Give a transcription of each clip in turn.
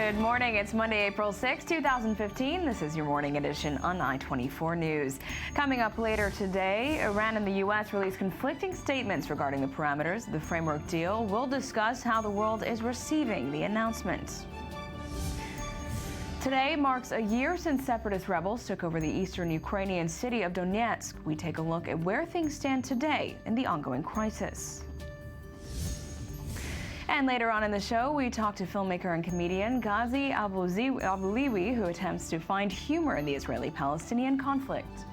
Good morning. It's Monday, April 6, 2015. This is your morning edition on I-24 News. Coming up later today, Iran and the U.S. released conflicting statements regarding the parameters of the framework deal. We'll discuss how the world is receiving the announcement. Today marks a year since separatist rebels took over the eastern Ukrainian city of Donetsk. We take a look at where things stand today in the ongoing crisis. And later on in the show, we talk to filmmaker and comedian Ghazi Abuliwi, who attempts to find humor in the Israeli-Palestinian conflict.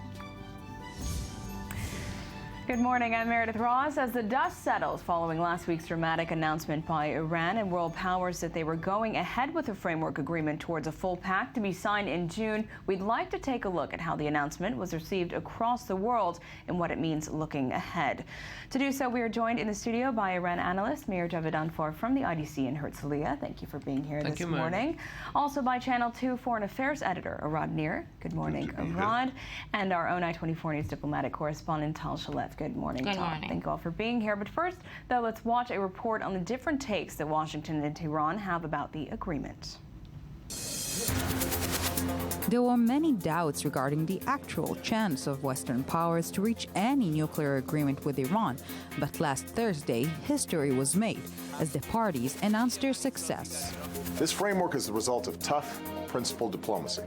Good morning, I'm Meredith Ross. As the dust settles following last week's dramatic announcement by Iran and world powers that they were going ahead with a framework agreement towards a full pact to be signed in June, we'd like to take a look at how the announcement was received across the world and what it means looking ahead. To do so, we are joined in the studio by Iran analyst Mir Javedanpour from the IDC in Herzliya. Thank you for being here this morning. Also by Channel 2 Foreign Affairs editor Arad Nir. Good morning, Arad. And our own I-24 News diplomatic correspondent Tal Shalef. Good morning, Tal. Thank you all for being here. But first, though, let's watch a report on the different takes that Washington and Tehran have about the agreement. There were many doubts regarding the actual chance of Western powers to reach any nuclear agreement with Iran, but last Thursday, history was made as the parties announced their success. This framework is the result of tough, principled diplomacy.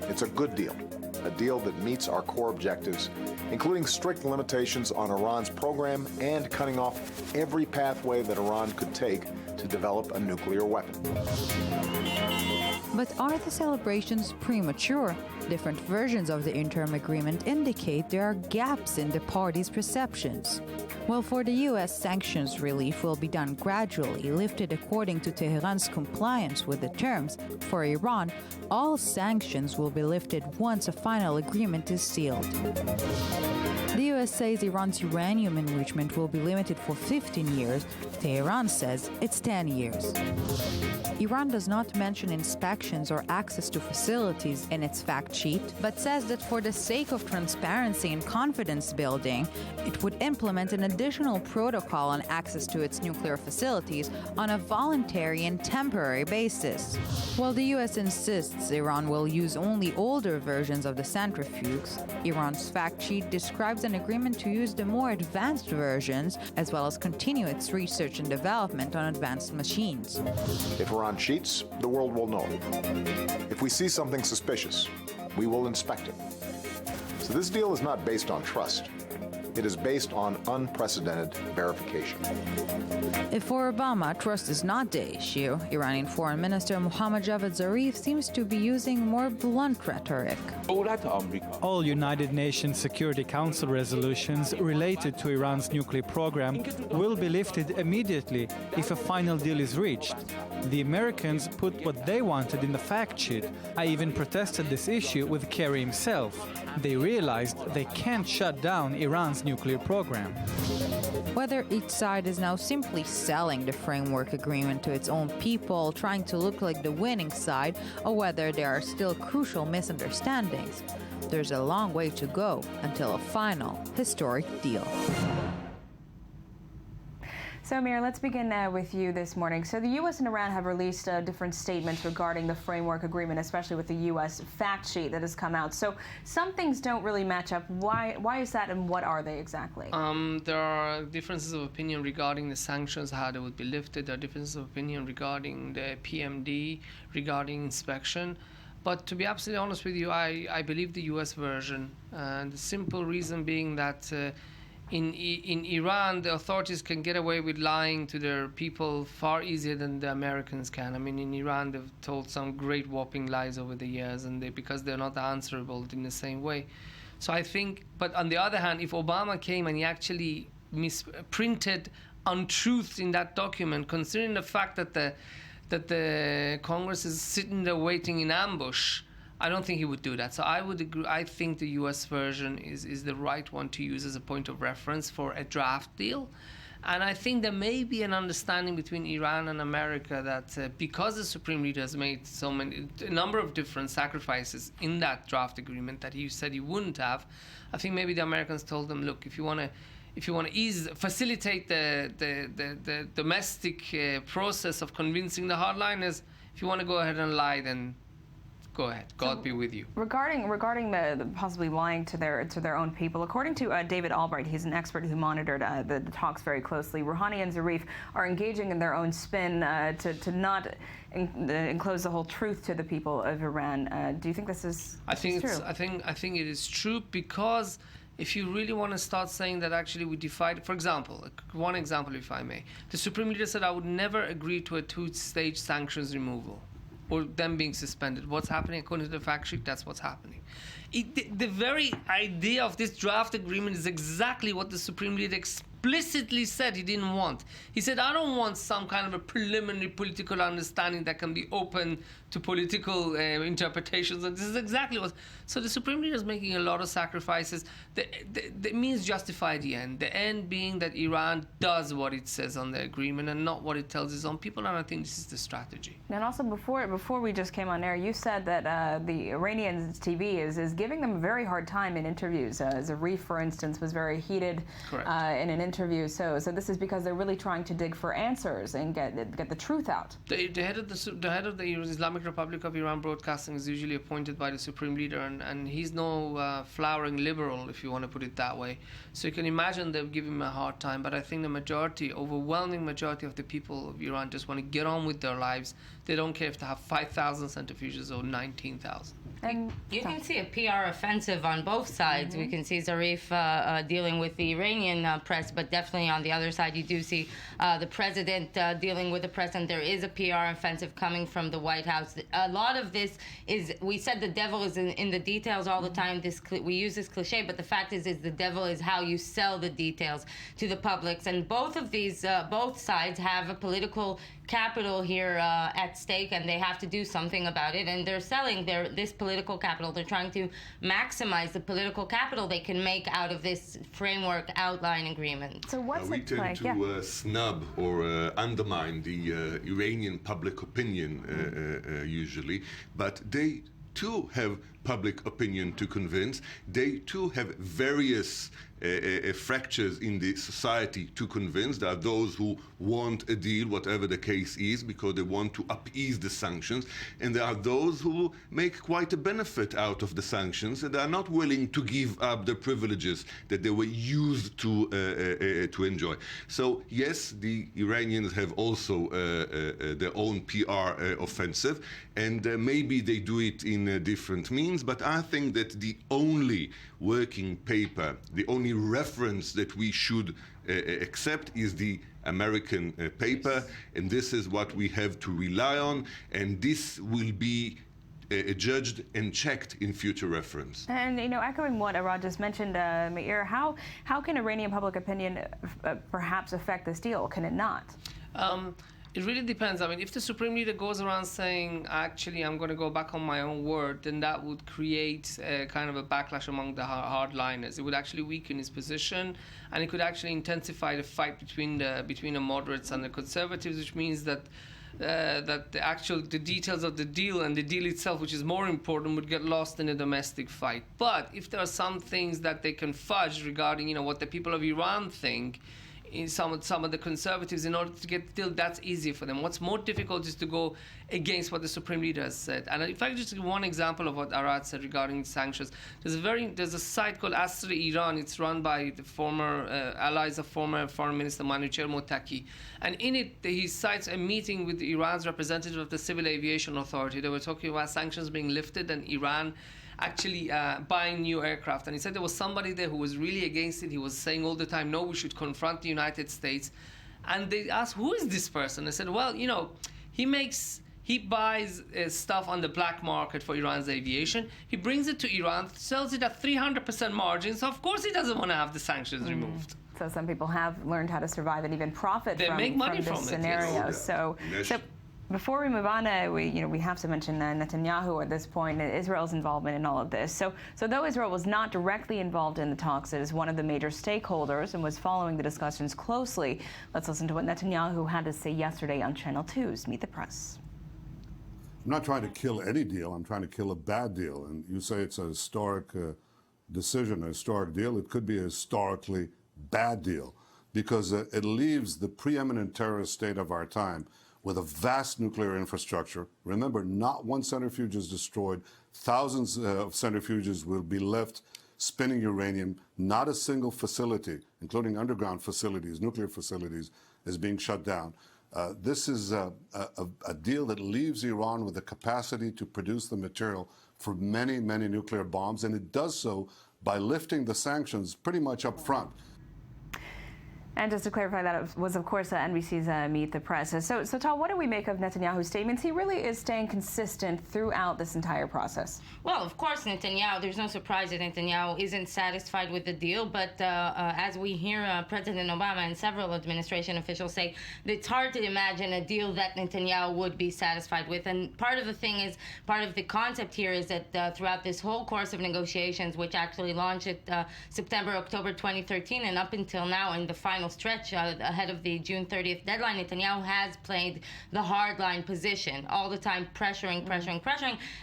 It's a good deal, a deal that meets our core objectives, including strict limitations on Iran's program and cutting off every pathway that Iran could take to develop a nuclear weapon. But are the celebrations premature? Different versions of the interim agreement indicate there are gaps in the parties' perceptions. Well, for the U.S., sanctions relief will be done gradually, lifted according to Tehran's compliance with the terms. For Iran, all sanctions will be lifted once a final agreement is sealed. The U.S. says Iran's uranium enrichment will be limited for 15 years. Tehran says it's 10 years. Iran does not mention inspections or access to facilities in its fact sheet, but says that for the sake of transparency and confidence building, it would implement an additional protocol on access to its nuclear facilities on a voluntary and temporary basis. While the U.S. insists Iran will use only older versions of the centrifuges, Iran's fact sheet describes an agreement to use the more advanced versions, as well as continue its research and development on advanced machines. If Iran cheats, the world will know it. If we see something suspicious, we will inspect it. So this deal is not based on trust. It is based on unprecedented verification. If for Obama, trust is not the issue, Iranian Foreign Minister Mohammad Javad Zarif seems to be using more blunt rhetoric. All United Nations Security Council resolutions related to Iran's nuclear program will be lifted immediately if a final deal is reached. The Americans put what they wanted in the fact sheet. I even protested this issue with Kerry himself. They realized they can't shut down Iran's nuclear program. Whether each side is now simply selling the framework agreement to its own people, trying to look like the winning side, or whether there are still crucial misunderstandings, there's a long way to go until a final, historic deal. So, Mir, let's begin with you this morning. So the U.S. and Iran have released different statements regarding the framework agreement, especially with the U.S. fact sheet that has come out. So some things don't really match up. Why is that, and what are they exactly? There are differences of opinion regarding the sanctions, how they would be lifted. There are differences of opinion regarding the PMD, regarding inspection. But to be absolutely honest with you, I believe the U.S. version. The simple reason being that in Iran, the authorities can get away with lying to their people far easier than the Americans can. I mean, in Iran, they've told some great whopping lies over the years, and because they're not answerable in the same way. So I think, but on the other hand, if Obama came and he actually misprinted untruths in that document, considering the fact that the Congress is sitting there waiting in ambush, I don't think he would do that. So I would agree. I think the U.S. version is the right one to use as a point of reference for a draft deal. And I think there may be an understanding between Iran and America that because the Supreme Leader has made a number of different sacrifices in that draft agreement that he said he wouldn't have, I think maybe the Americans told them, look, if you want to facilitate the domestic process of convincing the hardliners, If you want to go ahead and lie, then go ahead. God be with you. Regarding the possibly lying to their own people, according to David Albright, he's an expert who monitored the talks very closely. Rouhani and Zarif are engaging in their own spin to not enclose the whole truth to the people of Iran. Do you think this is true? I think it is true, because if you really want to start saying that actually we defied, for example, one example if I may, the Supreme Leader said I would never agree to a two-stage sanctions removal or them being suspended. What's happening according to the fact sheet? That's what's happening. The very idea of this draft agreement is exactly what the Supreme Leader explicitly said he didn't want. He said, I don't want some kind of a preliminary political understanding that can be open to political interpretations, and this is exactly what. So the Supreme Leader is making a lot of sacrifices. The means justify the end. The end being that Iran does what it says on the agreement and not what it tells its own people, and I think this is the strategy. And also, before we just came on air, you said that the Iranian TV is giving them a very hard time in interviews. Zarif, for instance, was very heated in an interview. So this is because they're really trying to dig for answers and get the truth out. The head of the Islamic Republic of Iran Broadcasting is usually appointed by the Supreme Leader, and he's no flowering liberal, if you want to put it that way. So you can imagine they'll give him a hard time. But I think the overwhelming majority of the people of Iran just want to get on with their lives. They don't care if they have 5,000 centrifuges or 19,000. And you can see a PR offensive on both sides. We can see Zarif dealing with the Iranian press, but definitely on the other side, you do see the president dealing with the press, and there is a PR offensive coming from the White House. A lot of this is, we said the devil is in the details all the time. We use this cliche, but the fact is the devil is how you sell the details to the public. And both of these, both sides have a political capital here at stake, and they have to do something about it. And they're selling this political capital. They're trying to maximize the political capital they can make out of this framework outline agreement. So what's we it tend like? to snub or undermine the Iranian public opinion usually, but they too have public opinion to convince. They too have various fractures in the society to convince. There are those who want a deal, whatever the case is, because they want to appease the sanctions, and there are those who make quite a benefit out of the sanctions, and they are not willing to give up the privileges that they were used to enjoy. So yes, the Iranians have also their own PR offensive, and maybe they do it in different means, but I think that the only working paper, the only reference that we should accept is the American paper, and this is what we have to rely on, and this will be judged and checked in future reference. And, echoing what Arad just mentioned, Meir, how can Iranian public opinion perhaps affect this deal? Can it not? It really depends. I mean, if the Supreme Leader goes around saying, actually, I'm going to go back on my own word, then that would create kind of a backlash among the hardliners. It would actually weaken his position, and it could actually intensify the fight between the moderates and the conservatives, which means that the details of the deal and the deal itself, which is more important, would get lost in a domestic fight. But if there are some things that they can fudge regarding, what the people of Iran think, in some of the conservatives, in order to get the deal, that's easier for them. What's more difficult is to go against what the Supreme Leader has said. And if I could just give one example of what Arad said regarding sanctions, there's a site called Asr Iran. It's run by the former allies of former Foreign Minister Manucher Motaki. And in it, he cites a meeting with Iran's representative of the Civil Aviation Authority. They were talking about sanctions being lifted and Iran actually buying new aircraft. And he said there was somebody there who was really against it. He was saying all the time, no, we should confront the United States. And they asked, who is this person? They said, well, he buys stuff on the black market for Iran's aviation. He brings it to Iran, sells it at 300% margin. So of course he doesn't want to have the sanctions removed. So some people have learned how to survive and even profit from this scenario. Yes. So before we move on, we have to mention Netanyahu at this point, Israel's involvement in all of this. So though Israel was not directly involved in the talks, it is one of the major stakeholders and was following the discussions closely. Let's listen to what Netanyahu had to say yesterday on Channel 2's Meet the Press. I'm not trying to kill any deal. I'm trying to kill a bad deal. And you say it's a historic decision, a historic deal. It could be a historically bad deal because it leaves the preeminent terrorist state of our time with a vast nuclear infrastructure. Remember, not one centrifuge is destroyed. Thousands of centrifuges will be left spinning uranium. Not a single facility, including underground facilities, nuclear facilities, is being shut down. This is a deal that leaves Iran with the capacity to produce the material for many, many nuclear bombs, and it does so by lifting the sanctions pretty much up front. And just to clarify, that was, of course, NBC's Meet the Press. So, Tal, what do we make of Netanyahu's statements? He really is staying consistent throughout this entire process. Well, of course, Netanyahu, there's no surprise that Netanyahu isn't satisfied with the deal. But as we hear President Obama and several administration officials say, it's hard to imagine a deal that Netanyahu would be satisfied with. And part of the thing is, part of the concept here is that throughout this whole course of negotiations, which actually launched September, October 2013, and up until now in the final stretch ahead of the June 30th deadline, Netanyahu has played the hardline position all the time, pressuring,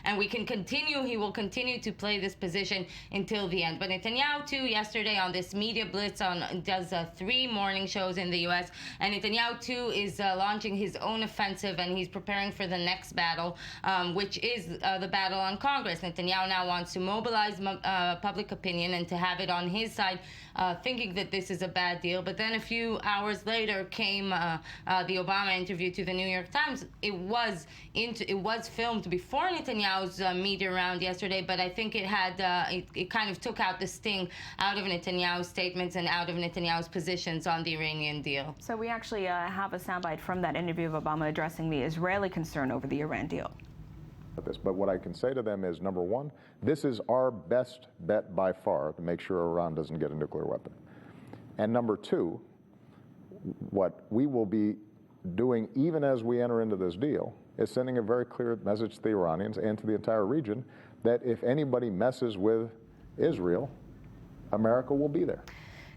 and he will continue to play this position until the end. But Netanyahu, too, yesterday on this media blitz does 3 morning shows in the U.S., and Netanyahu, too, is launching his own offensive, and he's preparing for the next battle, which is the battle on Congress. Netanyahu now wants to mobilize public opinion and to have it on his side, thinking that this is a bad deal. But then a few hours later came the Obama interview to the New York Times. It was filmed before Netanyahu's media round yesterday, but I think it had it kind of took out the sting out of Netanyahu's statements and out of Netanyahu's positions on the Iranian deal. So we actually have a soundbite from that interview of Obama addressing the Israeli concern over the Iran deal. But what I can say to them is, number one, this is our best bet by far to make sure Iran doesn't get a nuclear weapon. And number two, what we will be doing even as we enter into this deal is sending a very clear message to the Iranians and to the entire region that if anybody messes with Israel, America will be there.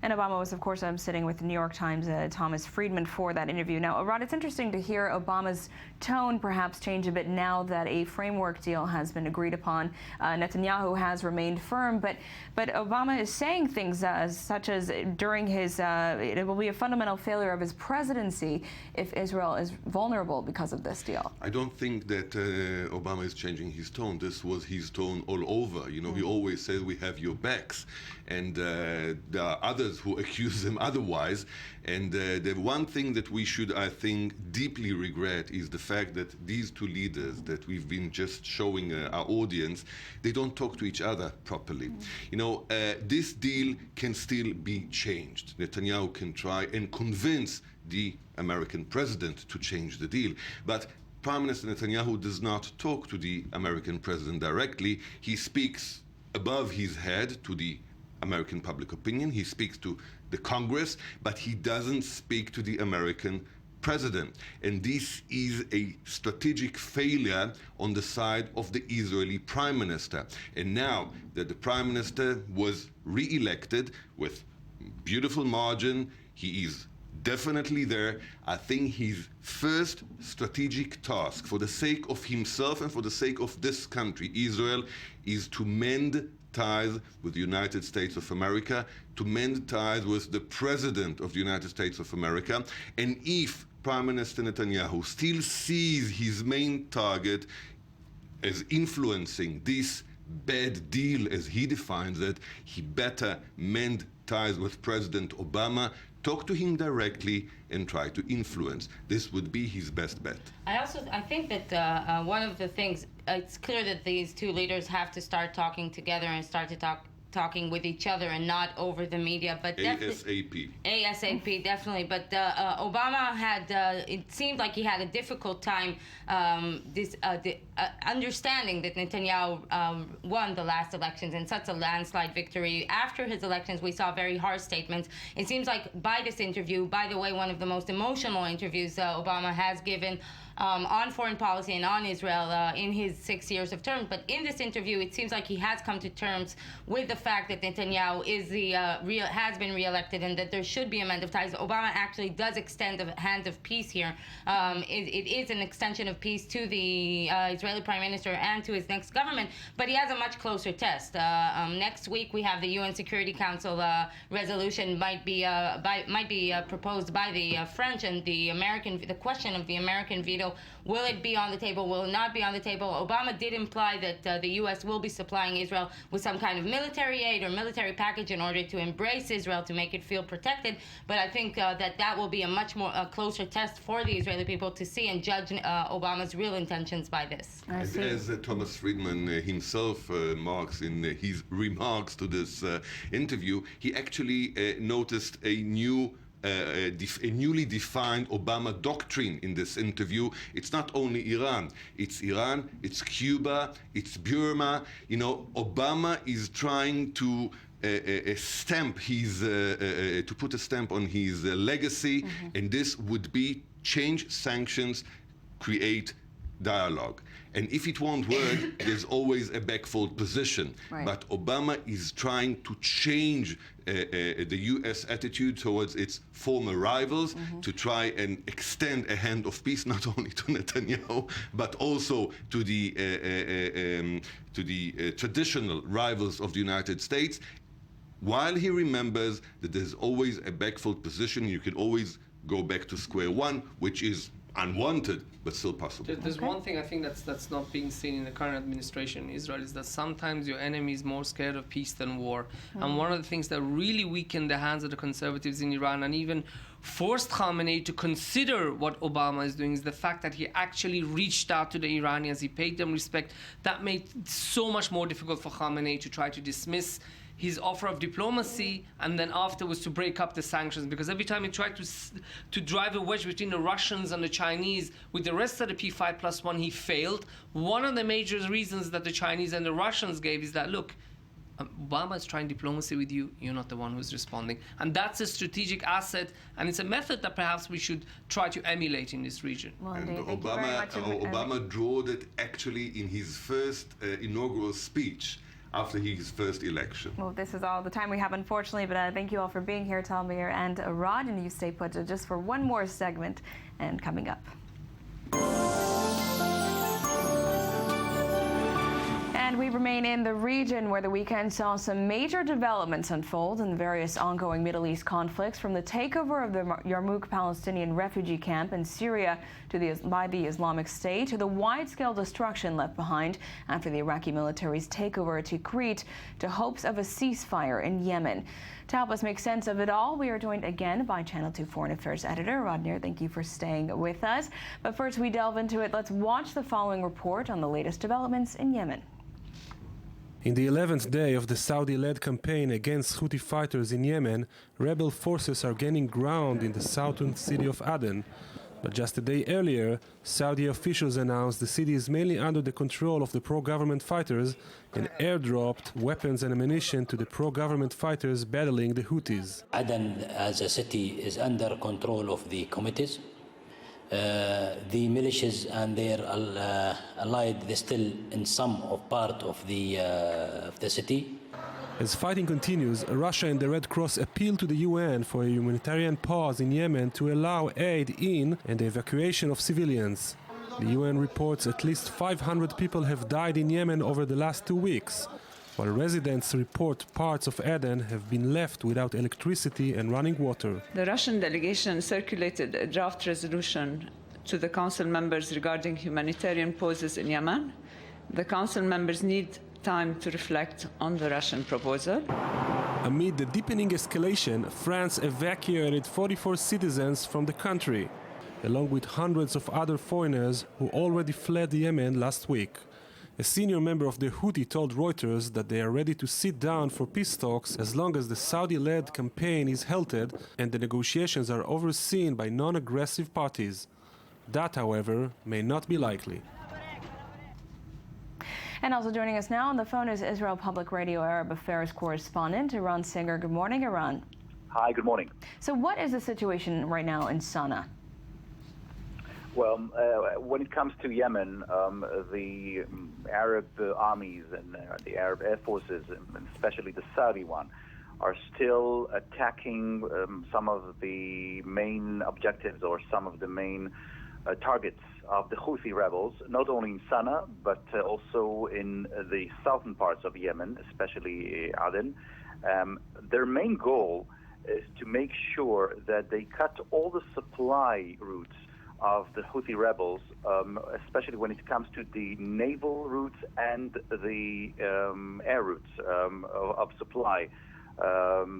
And Obama was, of course, sitting with the New York Times' Thomas Friedman for that interview. Now, Rod, it's interesting to hear Obama's tone perhaps change a bit now that a framework deal has been agreed upon. Netanyahu has remained firm, but Obama is saying things such as during his, it will be a fundamental failure of his presidency if Israel is vulnerable because of this deal. I don't think that Obama is changing his tone. This was his tone all over. You know, he always says we have your backs, and there are others who accuse him otherwise. And the one thing that we should, I think, deeply regret is the fact that these two leaders that we've been just showing our audience, they don't talk to each other properly. You know, this deal can still be changed. Netanyahu can try and convince the American president to change the deal. But Prime Minister Netanyahu does not talk to the American president directly. He speaks above his head to the American public opinion. He speaks to the Congress, but he doesn't speak to the American president. And this is a strategic failure on the side of the Israeli prime minister. And now that the prime minister was re-elected with beautiful margin, he is definitely there. I think his first strategic task for the sake of himself and for the sake of this country, Israel, is to mend ties with the United States of America, to mend ties with the President of the United States of America. And if Prime Minister Netanyahu still sees his main target as influencing this bad deal, as he defines it, he better mend ties with President Obama, talk to him directly, and try to influence. This would be his best bet. I think that one of the things, it's clear that these two leaders have to start talking together and start to talking with each other and not over the media, but ASAP, definitely. But Obama had, it seemed like he had a difficult time understanding that Netanyahu won the last elections in such a landslide victory. After his elections, we saw very harsh statements. It seems like by this interview, by the way, one of the most emotional interviews Obama has given, on foreign policy and on Israel in his 6 years of term. But in this interview, it seems like he has come to terms with the fact that Netanyahu is has been reelected and that there should be a mend of ties. Obama actually does extend the hand of peace here. It is an extension of peace to the Israeli Prime Minister and to his next government, but he has a much closer test. Next week we have the UN Security Council resolution might be proposed by the French, and the question of the American veto, will it be on the table, will it not be on the table? Obama did imply that the U.S. will be supplying Israel with some kind of military aid or military package in order to embrace Israel, to make it feel protected, but I think that will be a much more closer test for the Israeli people to see and judge Obama's real intentions by this. As Thomas Friedman himself marks in his remarks to this interview, he actually noticed a newly defined Obama doctrine in this interview. It's not only Iran, it's Cuba, it's Burma. You know, Obama is trying to stamp his to put a stamp on his legacy, and this would be change sanctions, create dialogue. And if it won't work, there's always a backfold position. Right. But Obama is trying to change the U.S. attitude towards its former rivals to try and extend a hand of peace, not only to Netanyahu, but also to the traditional rivals of the United States, while he remembers that there's always a backfold position. You can always go back to square one, which is unwanted, but still possible. There's one thing I think that's not being seen in the current administration in Israel, is that sometimes your enemy is more scared of peace than war. And one of the things that really weakened the hands of the conservatives in Iran and even forced Khamenei to consider what Obama is doing is the fact that he actually reached out to the Iranians, he paid them respect. That made it so much more difficult for Khamenei to try to dismiss his offer of diplomacy and then afterwards to break up the sanctions, because every time he tried to drive a wedge between the Russians and the Chinese with the rest of the P5+1, he failed. One of the major reasons that the Chinese and the Russians gave is that, look, Obama is trying diplomacy with you, you're not the one who's responding. And that's a strategic asset, and it's a method that perhaps we should try to emulate in this region. Well, and thank you very much. Obama drawed it actually in his first inaugural speech after his first election. Well, this is all the time we have, unfortunately, but thank you all for being here, Talmir and Rod, and you stay put just for one more segment and coming up. And we remain in the region where the weekend saw some major developments unfold in the various ongoing Middle East conflicts, from the takeover of the Yarmouk Palestinian refugee camp in Syria by the Islamic State to the wide-scale destruction left behind after the Iraqi military's takeover at Tikrit, to hopes of a ceasefire in Yemen. To help us make sense of it all, we are joined again by Channel 2 Foreign Affairs editor Rod Neer. Thank you for staying with us. But first we delve into it. Let's watch the following report on the latest developments in Yemen. In the 11th day of the Saudi-led campaign against Houthi fighters in Yemen, rebel forces are gaining ground in the southern city of Aden. But just a day earlier, Saudi officials announced the city is mainly under the control of the pro-government fighters and airdropped weapons and ammunition to the pro-government fighters battling the Houthis. Aden as a city is under control of the committees. The militias and their allied, they're still in some of part of the city. As fighting continues, Russia and the Red Cross appeal to the UN for a humanitarian pause in Yemen to allow aid in and the evacuation of civilians. The UN reports at least 500 people have died in Yemen over the last 2 weeks, while residents report parts of Aden have been left without electricity and running water. The Russian delegation circulated a draft resolution to the council members regarding humanitarian pauses in Yemen. The council members need time to reflect on the Russian proposal. Amid the deepening escalation, France evacuated 44 citizens from the country, along with hundreds of other foreigners who already fled Yemen last week. A senior member of the Houthi told Reuters that they are ready to sit down for peace talks as long as the Saudi-led campaign is halted and the negotiations are overseen by non-aggressive parties. That, however, may not be likely. And also joining us now on the phone is Israel Public Radio Arab Affairs correspondent Iran Singer. Good morning, Iran. Hi, good morning. So what is the situation right now in Sana'a? Well, when it comes to Yemen, the Arab armies and the Arab air forces, and especially the Saudi one, are still attacking some of the main objectives or some of the main targets of the Houthi rebels, not only in Sana'a, but also in the southern parts of Yemen, especially Aden. Their main goal is to make sure that they cut all the supply routes of the Houthi rebels, especially when it comes to the naval routes and the air routes of supply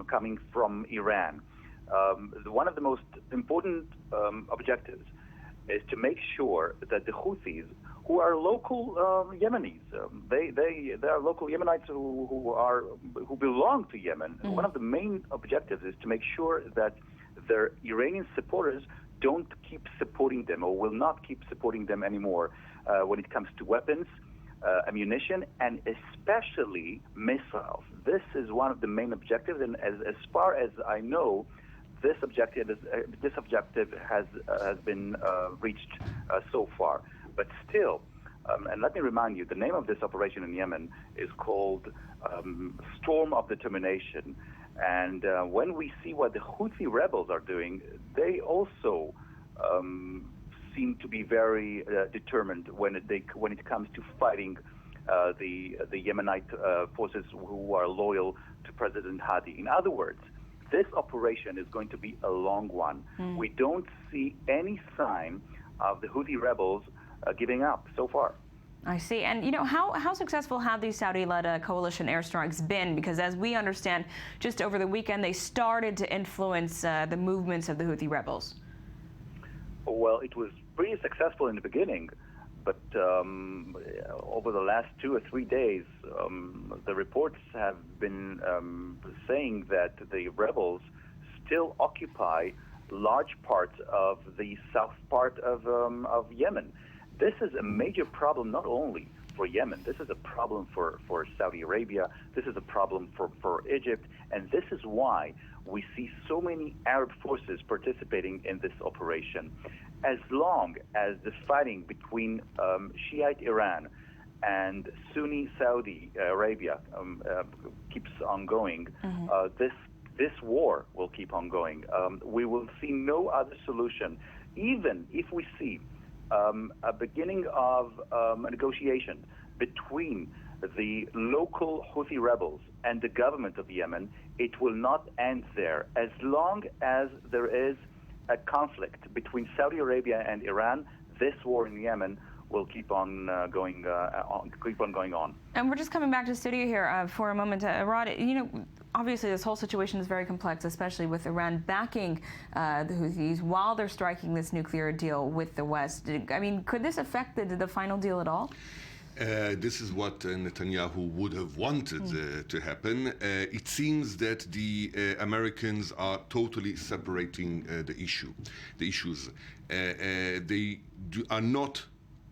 coming from Iran. One of the most important objectives is to make sure that the Houthis, who are local Yemenis, they are local Yemenites who belong to Yemen. Mm-hmm. One of the main objectives is to make sure that their Iranian supporters don't keep supporting them or will not keep supporting them anymore when it comes to weapons, ammunition, and especially missiles. This is one of the main objectives, and as far as I know, this objective has been reached so far. But still, and let me remind you, the name of this operation in Yemen is called Storm of Determination. And when we see what the Houthi rebels are doing, they also seem to be very determined when it comes to fighting the Yemenite forces who are loyal to President Hadi. In other words, this operation is going to be a long one. We don't see any sign of the Houthi rebels giving up so far. I see. And, you know, how successful have these Saudi-led coalition airstrikes been? Because as we understand, just over the weekend, they started to influence the movements of the Houthi rebels. Well, it was pretty successful in the beginning, but over the last 2 or 3 days, the reports have been saying that the rebels still occupy large parts of the south part of Yemen. This is a major problem not only for Yemen. This is a problem for Saudi Arabia. This is a problem for Egypt. And this is why we see so many Arab forces participating in this operation. As long as the fighting between Shiite Iran and Sunni Saudi Arabia keeps on going, this war will keep on going. We will see no other solution, even if we see a beginning of a negotiation between the local Houthi rebels and the government of Yemen. It will not end there. As long as there is a conflict between Saudi Arabia and Iran, this war in Yemen will keep on going on. And we're just coming back to the studio here for a moment. Rod, you know, obviously this whole situation is very complex, especially with Iran backing the Houthis while they're striking this nuclear deal with the West. I mean, could this affect the final deal at all? This is what Netanyahu would have wanted to happen. It seems that the Americans are totally separating the issues. They are not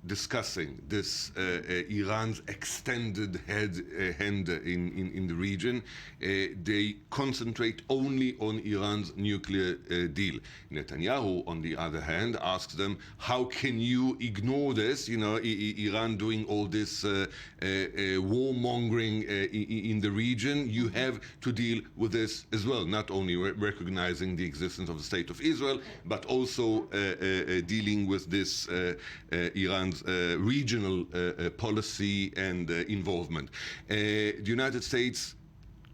discussing this Iran's extended hand in the region. They concentrate only on Iran's nuclear deal. Netanyahu, on the other hand, asks them, how can you ignore this? You know, Iran doing all this warmongering in the region. You have to deal with this as well, not only recognizing the existence of the State of Israel, but also dealing with this Iran's regional policy and involvement. The United States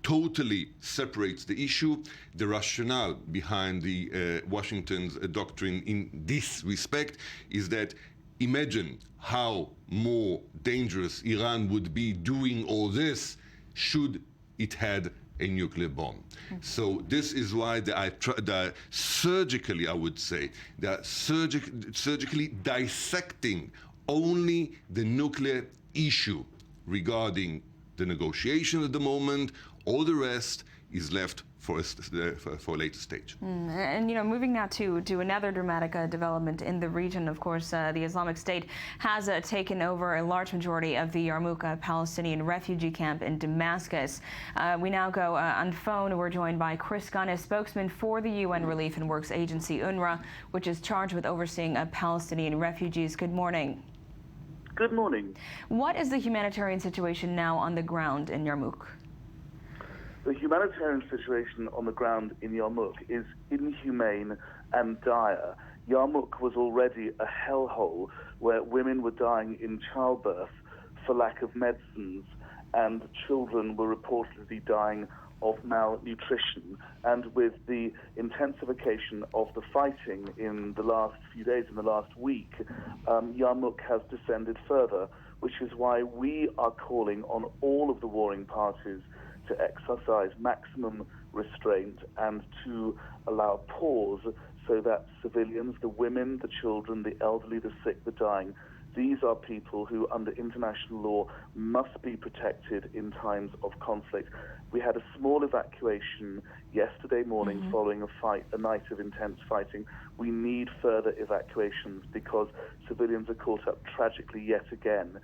totally separates the issue. The rationale behind the Washington's doctrine in this respect is that imagine how more dangerous Iran would be doing all this should it had a nuclear bomb. So this is why they're surgically, I would say, they're surgically dissecting only the nuclear issue regarding the negotiation at the moment. All the rest is left for a later stage. And moving now to another dramatic development in the region. Of course, the Islamic State has taken over a large majority of the Yarmouk Palestinian refugee camp in Damascus. We now go on phone. We're joined by Chris Gunn, a spokesman for the UN Relief and Works Agency UNRWA, which is charged with overseeing Palestinian refugees. Good morning. Good morning. What is the humanitarian situation now on the ground in Yarmouk? The humanitarian situation on the ground in Yarmouk is inhumane and dire. Yarmouk was already a hellhole where women were dying in childbirth for lack of medicines, and children were reportedly dying of malnutrition. And with the intensification of the fighting in the last few days, in the last week, Yarmouk has descended further, which is why we are calling on all of the warring parties to exercise maximum restraint and to allow pause so that civilians, the women, the children, the elderly, the sick, the dying, these are people who, under international law, must be protected in times of conflict. We had a small evacuation yesterday morning following a night of intense fighting. We need further evacuations because civilians are caught up tragically yet again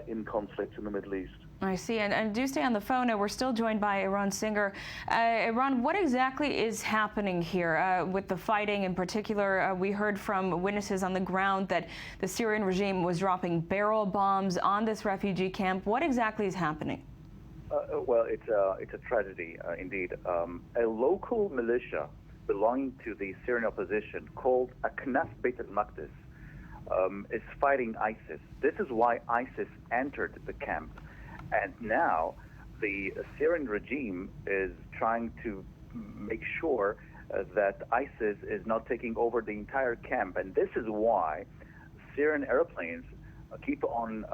in conflict in the Middle East. I see, and do stay on the phone. We're still joined by Iran Singer. Iran, what exactly is happening here with the fighting in particular? We heard from witnesses on the ground that the Syrian regime was dropping barrel bombs on this refugee camp. What exactly is happening? Well, it's a tragedy indeed. A local militia belonging to the Syrian opposition called Aknaf Beit al-Maqdis is fighting ISIS. This is why ISIS entered the camp. And now the Syrian regime is trying to make sure that ISIS is not taking over the entire camp. And this is why Syrian airplanes keep on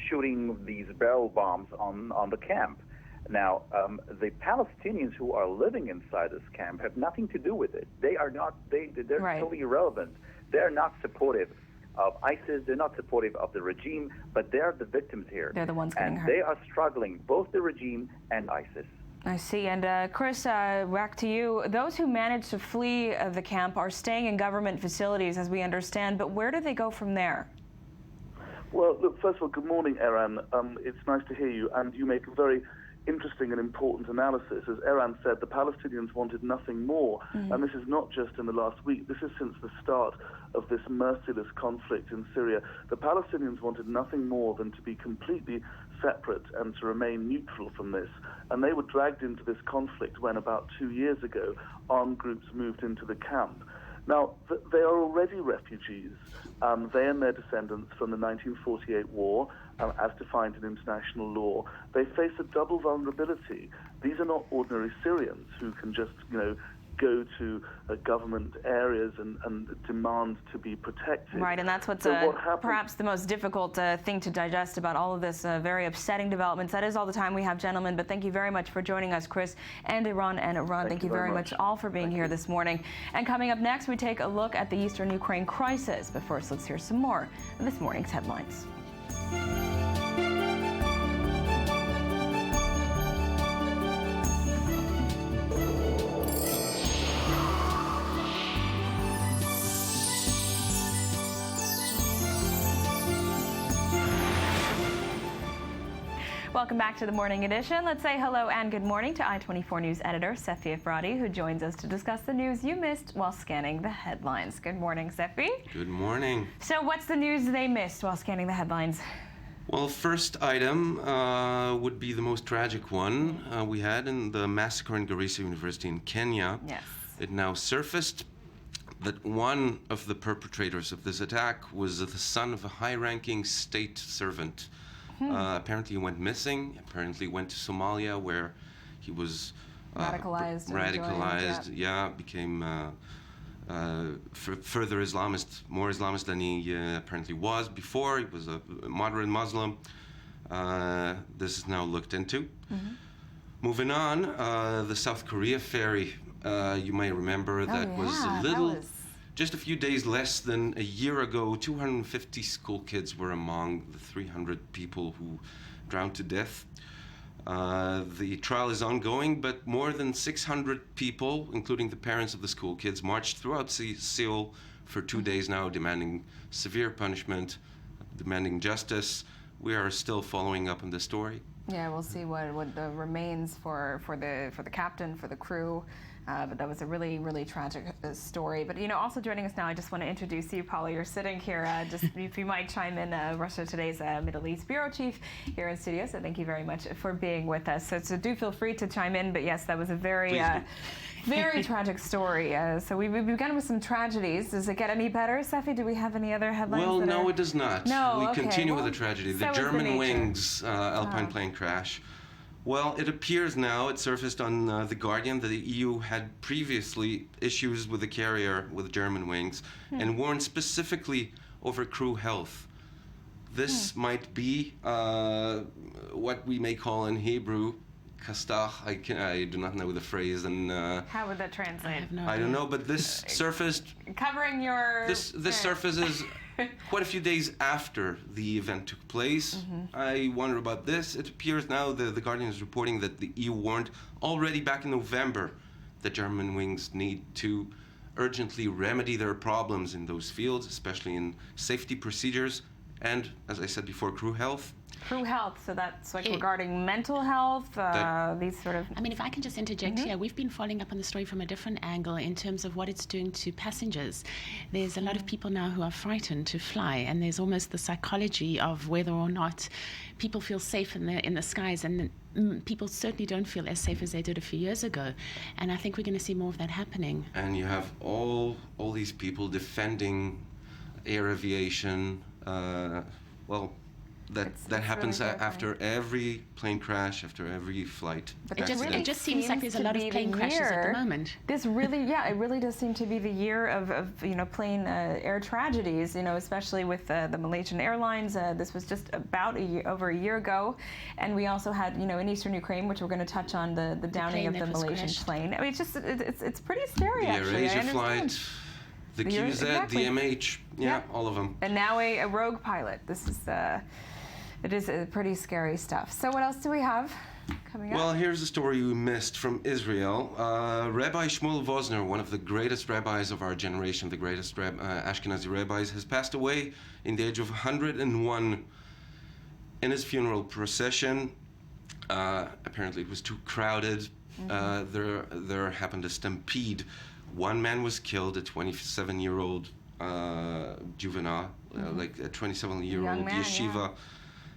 shooting these barrel bombs on the camp. Now, the Palestinians who are living inside this camp have nothing to do with it. They're right. Totally irrelevant. They're not supportive of ISIS, they're not supportive of the regime, but they're the victims here. They're the ones getting hurt. And they are struggling, both the regime and ISIS. I see. And Chris, back to you. Those who managed to flee the camp are staying in government facilities, as we understand, but where do they go from there? Well, look, first of all, good morning, Eran. It's nice to hear you, and you make a very interesting and important analysis. As Eran said, the Palestinians wanted nothing more, and this is not just in the last week. This is since the start of this merciless conflict in Syria. The Palestinians wanted nothing more than to be completely separate and to remain neutral from this. And they were dragged into this conflict when, about 2 years ago, armed groups moved into the camp. Now, they are already refugees, they and their descendants, from the 1948 war, as defined in international law. They face a double vulnerability. These are not ordinary Syrians who can just, go to government areas and demand to be protected. Right, and that's what's perhaps the most difficult thing to digest about all of this very upsetting developments. That is all the time we have, gentlemen, but thank you very much for joining us, Chris, and Iran. Thank you very much all for being here this morning. And coming up next, we take a look at the eastern Ukraine crisis. But first, let's hear some more of this morning's headlines. Welcome back to the Morning Edition. Let's say hello and good morning to I-24 News editor Sefi Efrati, who joins us to discuss the news you missed while scanning the headlines. Good morning, Sefi. Good morning. So what's the news they missed while scanning the headlines? Well, first item would be the most tragic one we had in the massacre in Garissa University in Kenya. Yes. It now surfaced that one of the perpetrators of this attack was the son of a high-ranking state servant. Apparently he went missing, apparently went to Somalia where he was radicalized, became further Islamist, more Islamist than he apparently was before. He was a moderate Muslim. This is now looked into. Moving on, the South Korea ferry, you may remember just a few days less than a year ago, 250 school kids were among the 300 people who drowned to death. The trial is ongoing, but more than 600 people, including the parents of the school kids, marched throughout Seoul for 2 days now, demanding severe punishment, demanding justice. We are still following up on the story. Yeah, we'll see what remains for the captain, for the crew. But that was a really, really tragic story. But, also joining us now, I just want to introduce you, Paula. You're sitting here. Just if you might chime in, Russia Today's Middle East Bureau Chief here in studio. So thank you very much for being with us. So do feel free to chime in. But yes, that was a very, very tragic story. So we've begun with some tragedies. Does it get any better, Safi? Do we have any other headlines? Well, no, it does not. No, we continue with the tragedy. The German wings Alpine plane crash. Well, it appears now, it surfaced on The Guardian, that the EU had previously issues with the carrier with German wings and warned specifically over crew health. This might be what we may call in Hebrew, kastach. I do not know the phrase. And how would that translate? I don't know, but this surfaced... Covering your... This surfaces... quite a few days after the event took place. I wonder about this. It appears now the Guardian is reporting that the EU warned already back in November that German wings need to urgently remedy their problems in those fields, especially in safety procedures and, as I said before, crew health. Crew health, so that's like regarding mental health, these sort of... I mean, if I can just interject here, we've been following up on the story from a different angle in terms of what it's doing to passengers. There's a lot of people now who are frightened to fly, and there's almost the psychology of whether or not people feel safe in the skies, and people certainly don't feel as safe as they did a few years ago. And I think we're going to see more of that happening. And you have all these people defending air aviation, that happens really after every plane crash, after every flight. But it just seems like there's a lot of plane crashes at the moment. This really, it really does seem to be the year of plane air tragedies. Especially with the Malaysian Airlines. This was just about over a year ago, and we also had in eastern Ukraine, which we're going to touch on, the downing of the Malaysian plane. I mean, it's pretty scary. The actually. AirAsia flight. The QZ, the MH, all of them. And now a rogue pilot. This is, it is pretty scary stuff. So what else do we have coming up? Well, here's a story we missed from Israel. Rabbi Shmuel Wozner, one of the greatest rabbis of our generation, the greatest Ashkenazi rabbis, has passed away in the age of 101. In his funeral procession, apparently it was too crowded. There happened a stampede. One man was killed, a 27-year-old juvenile, like a 27-year-old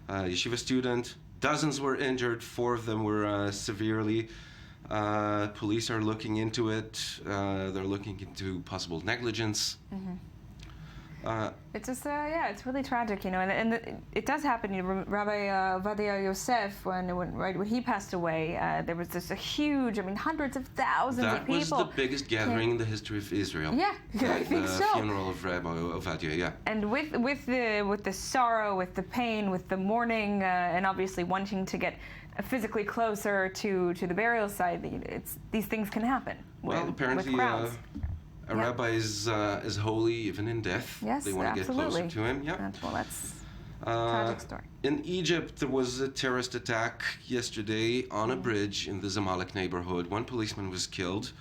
yeshiva student. Dozens were injured. 4 of them were severely. Police are looking into it. They're looking into possible negligence. It's just, it's really tragic, and it does happen. Rabbi Ovadia Yosef, when he passed away, there was just a huge, hundreds of thousands of people. That was the biggest gathering in the history of Israel. Yeah, I think so. The funeral of Rabbi Ovadia, And with the sorrow, with the pain, with the mourning, and obviously wanting to get physically closer to the burial site, these things can happen. Well, apparently. A rabbi is holy even in death. Yes, they want to get closer to him. Yeah. That's a tragic story. In Egypt, there was a terrorist attack yesterday on a bridge in the Zamalek neighborhood. 1 policeman was killed.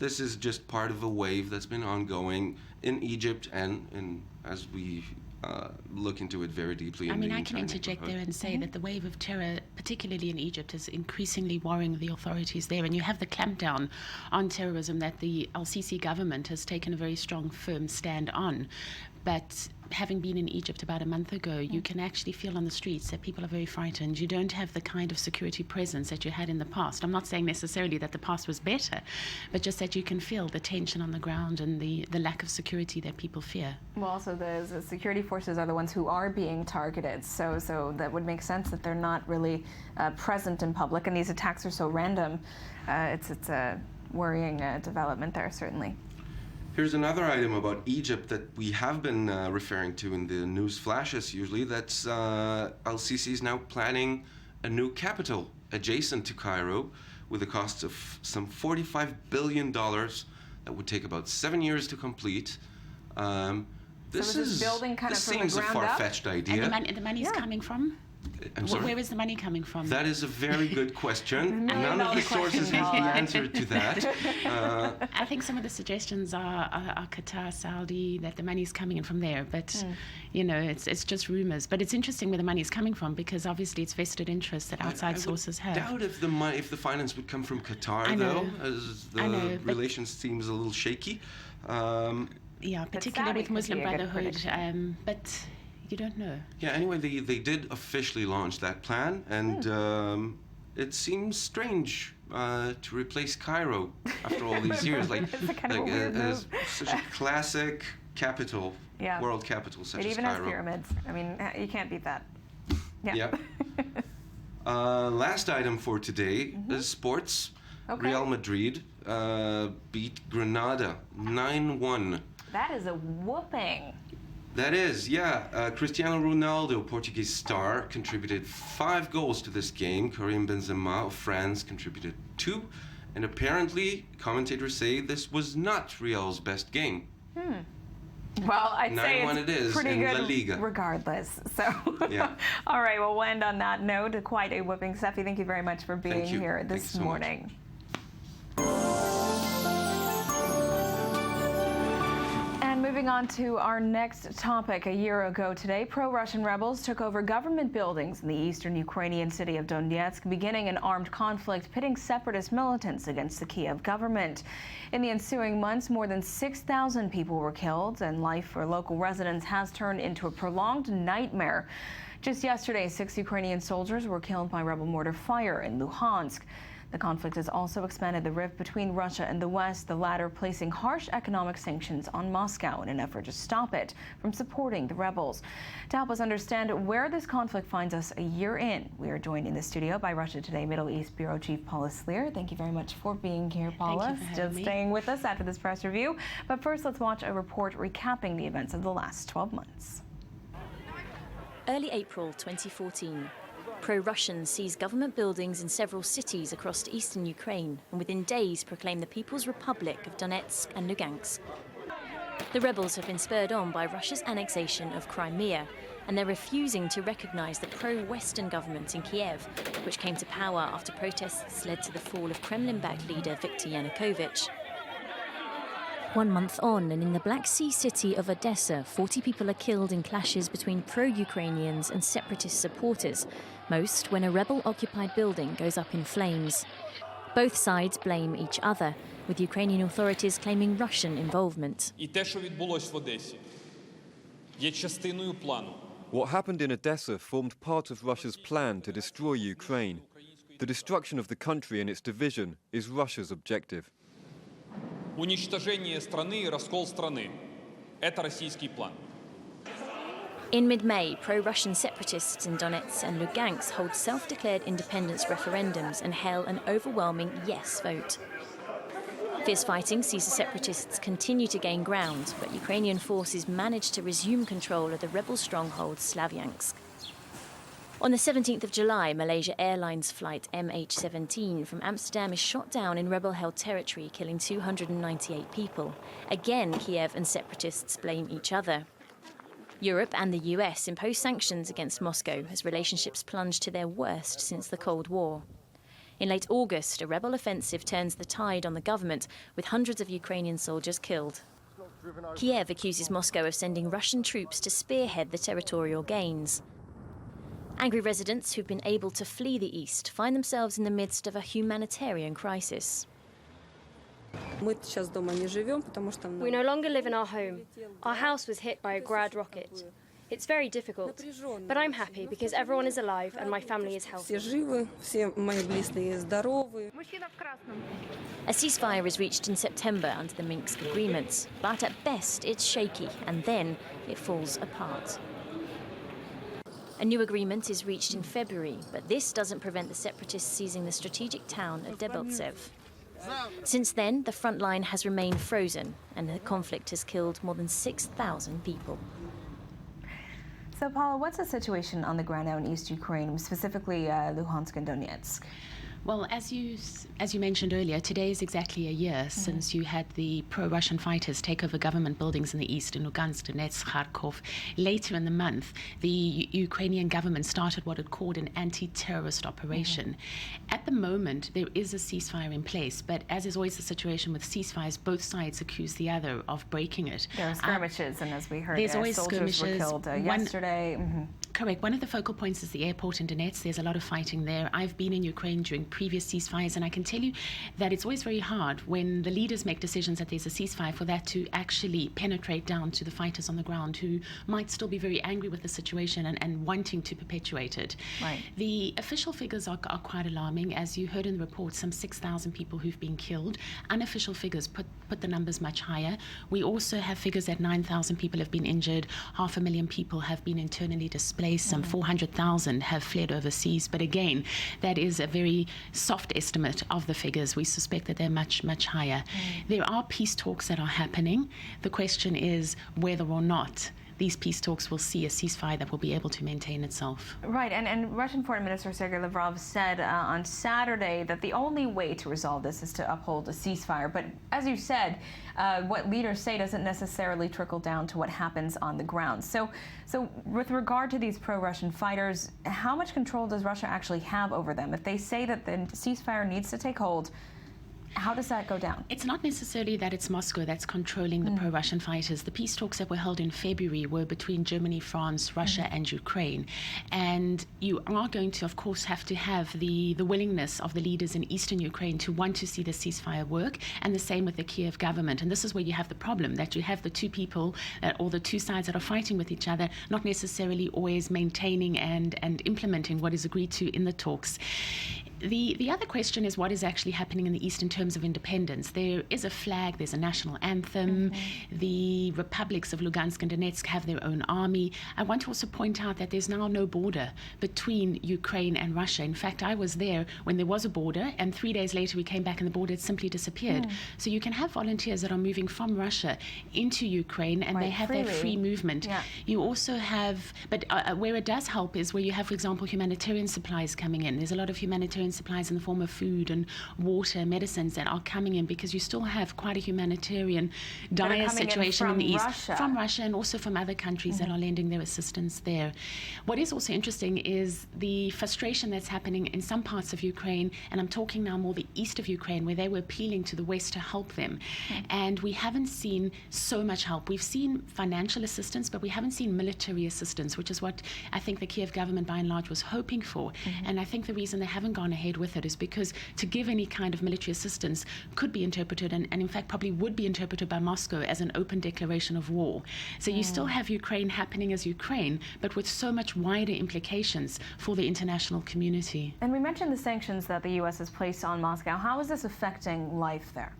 This is just part of a wave that's been ongoing in Egypt and as we look into it very deeply. I mean, I can interject there and say that the wave of terror, particularly in Egypt, is increasingly worrying the authorities there. And you have the clampdown on terrorism that the Al-Sisi government has taken a very strong, firm stand on. But having been in Egypt about a month ago, you can actually feel on the streets that people are very frightened. You don't have the kind of security presence that you had in the past. I'm not saying necessarily that the past was better, but just that you can feel the tension on the ground and the lack of security that people fear. Well, also the security forces are the ones who are being targeted, so that would make sense that they're not really present in public, and these attacks are so random. It's a worrying development there, certainly. Here's another item about Egypt that we have been referring to in the news flashes usually. That's Al-Sisi is now planning a new capital adjacent to Cairo with a cost of some $45 billion that would take about 7 years to complete. This seems a far-fetched idea. And the money's coming from? I'm sorry? Where is the money coming from? That is a very good question. None of the sources have the answer to that. I think some of the suggestions are Qatar, Saudi, that the money's coming in from there. But, you know, it's just rumors. But it's interesting where the money's coming from because obviously it's vested interests that outside sources have. I doubt if the finance would come from Qatar, as the relations seems a little shaky. Yeah, particularly with Muslim Brotherhood. But you don't know. Yeah, anyway, they did officially launch that plan, and it seems strange to replace Cairo after all these years. As such a classic capital, world capital such as Cairo. It even has pyramids. I mean, you can't beat that. Yeah. Last item for today is sports. Okay. Real Madrid beat Granada 9-1. That is a whooping. That is, Cristiano Ronaldo, Portuguese star, contributed 5 goals to this game. Karim Benzema of France contributed 2. And apparently, commentators say this was not Real's best game. Well, I'd say it is pretty in good La Liga. Regardless. So, all right, well, we'll end on that note. Quite a whooping. Steffi, thank you very much for being here this morning. Moving on to our next topic. A year ago today, pro-Russian rebels took over government buildings in the eastern Ukrainian city of Donetsk, beginning an armed conflict pitting separatist militants against the Kiev government. In the ensuing months, more than 6,000 people were killed, and life for local residents has turned into a prolonged nightmare. Just yesterday, 6 Ukrainian soldiers were killed by rebel mortar fire in Luhansk. The conflict has also expanded the rift between Russia and the West, the latter placing harsh economic sanctions on Moscow in an effort to stop it from supporting the rebels. To help us understand where this conflict finds us a year in, we are joined in the studio by Russia Today Middle East Bureau Chief Paula Slier. Thank you very much for being here, Paula. Thank you for having me. Staying with us after this press review. But first, let's watch a report recapping the events of the last 12 months. Early April 2014. Pro-Russians seized government buildings in several cities across eastern Ukraine and within days proclaimed the People's Republic of Donetsk and Lugansk. The rebels have been spurred on by Russia's annexation of Crimea, and they're refusing to recognise the pro-Western government in Kiev, which came to power after protests led to the fall of Kremlin-backed leader Viktor Yanukovych. 1 month on, and in the Black Sea city of Odessa, 40 people are killed in clashes between pro-Ukrainians and separatist supporters, most when a rebel-occupied building goes up in flames. Both sides blame each other, with Ukrainian authorities claiming Russian involvement. What happened in Odessa formed part of Russia's plan to destroy Ukraine. The destruction of the country and its division is Russia's objective. Уничтожение страны и раскол страны. Это российский план. In mid-May, pro-Russian separatists in Donetsk and Lugansk hold self-declared independence referendums and hail an overwhelming yes vote. Fierce fighting sees the separatists continue to gain ground, but Ukrainian forces managed to resume control of the rebel stronghold Slavyansk. On the 17th of July, Malaysia Airlines flight MH17 from Amsterdam is shot down in rebel-held territory, killing 298 people. Again, Kiev and separatists blame each other. Europe and the US impose sanctions against Moscow as relationships plunge to their worst since the Cold War. In late August, a rebel offensive turns the tide on the government, with hundreds of Ukrainian soldiers killed. Kiev accuses Moscow of sending Russian troops to spearhead the territorial gains. Angry residents who've been able to flee the east find themselves in the midst of a humanitarian crisis. We no longer live in our home. Our house was hit by a Grad rocket. It's very difficult, but I'm happy because everyone is alive and my family is healthy. A ceasefire is reached in September under the Minsk agreements, but at best it's shaky and then it falls apart. A new agreement is reached in February, but this doesn't prevent the separatists seizing the strategic town of Debaltsev. Since then, the front line has remained frozen, and the conflict has killed more than 6,000 people. So, Paula, what's the situation on the ground now in East Ukraine, specifically Luhansk and Donetsk? Well, as you mentioned earlier, today is exactly a year since you had the pro-Russian fighters take over government buildings in the east in Lugansk, Donetsk, Kharkov. Later in the month, the Ukrainian government started what it called an anti-terrorist operation. At the moment, there is a ceasefire in place, but as is always the situation with ceasefires, both sides accuse the other of breaking it. There are skirmishes, and as we heard, there's always soldiers skirmishes. were killed yesterday. Correct. One of the focal points is the airport in Donetsk. There's a lot of fighting there. I've been in Ukraine during previous ceasefires, and I can tell you that it's always very hard when the leaders make decisions that there's a ceasefire for that to actually penetrate down to the fighters on the ground who might still be very angry with the situation and wanting to perpetuate it. Right. The official figures are quite alarming. As you heard in the report, some 6,000 people who've been killed. Unofficial figures put the numbers much higher. We also have figures that 9,000 people have been injured, 500,000 people have been internally displaced, some 400,000 have fled overseas. But again, that is a very soft estimate of the figures. We suspect that they're much, much higher. There are peace talks that are happening. The question is whether or not these peace talks will see a ceasefire that will be able to maintain itself. Right, and Russian Foreign Minister Sergei Lavrov said on Saturday that the only way to resolve this is to uphold a ceasefire. But as you said, what leaders say doesn't necessarily trickle down to what happens on the ground. So with regard to these pro-Russian fighters, how much control does Russia actually have over them? If they say that the ceasefire needs to take hold, how does that go down? It's not necessarily that it's Moscow that's controlling the pro-Russian fighters. The peace talks that were held in February were between Germany, France, Russia, and Ukraine. And you are going to, of course, have to have the willingness of the leaders in eastern Ukraine to want to see the ceasefire work, and the same with the Kiev government. And this is where you have the problem, that you have the two people or the two sides that are fighting with each other, not necessarily always maintaining and implementing what is agreed to in the talks. The other question is what is actually happening in the East in terms of independence. There is a flag, there's a national anthem. The republics of Lugansk and Donetsk have their own army. I want to also point out that there's now no border between Ukraine and Russia. In fact, I was there when there was a border, and 3 days later we came back and the border had simply disappeared. So you can have volunteers that are moving from Russia into Ukraine, and they have their free movement. You also have, but where it does help is where you have, for example, humanitarian supplies coming in. There's a lot of humanitarian supplies in the form of food and water, medicines that are coming in, because you still have quite a humanitarian dire situation in the East from Russia and also from other countries that are lending their assistance there. What is also interesting is the frustration that's happening in some parts of Ukraine, and I'm talking now more the east of Ukraine, where they were appealing to the West to help them. And we haven't seen so much help. We've seen financial assistance, but we haven't seen military assistance, which is what I think the Kiev government by and large was hoping for. And I think the reason they haven't gone ahead with it is because to give any kind of military assistance could be interpreted, and in fact probably would be interpreted by Moscow as an open declaration of war. So you still have Ukraine happening as Ukraine, but with so much wider implications for the international community. And we mentioned the sanctions that the U.S. has placed on Moscow. How is this affecting life there?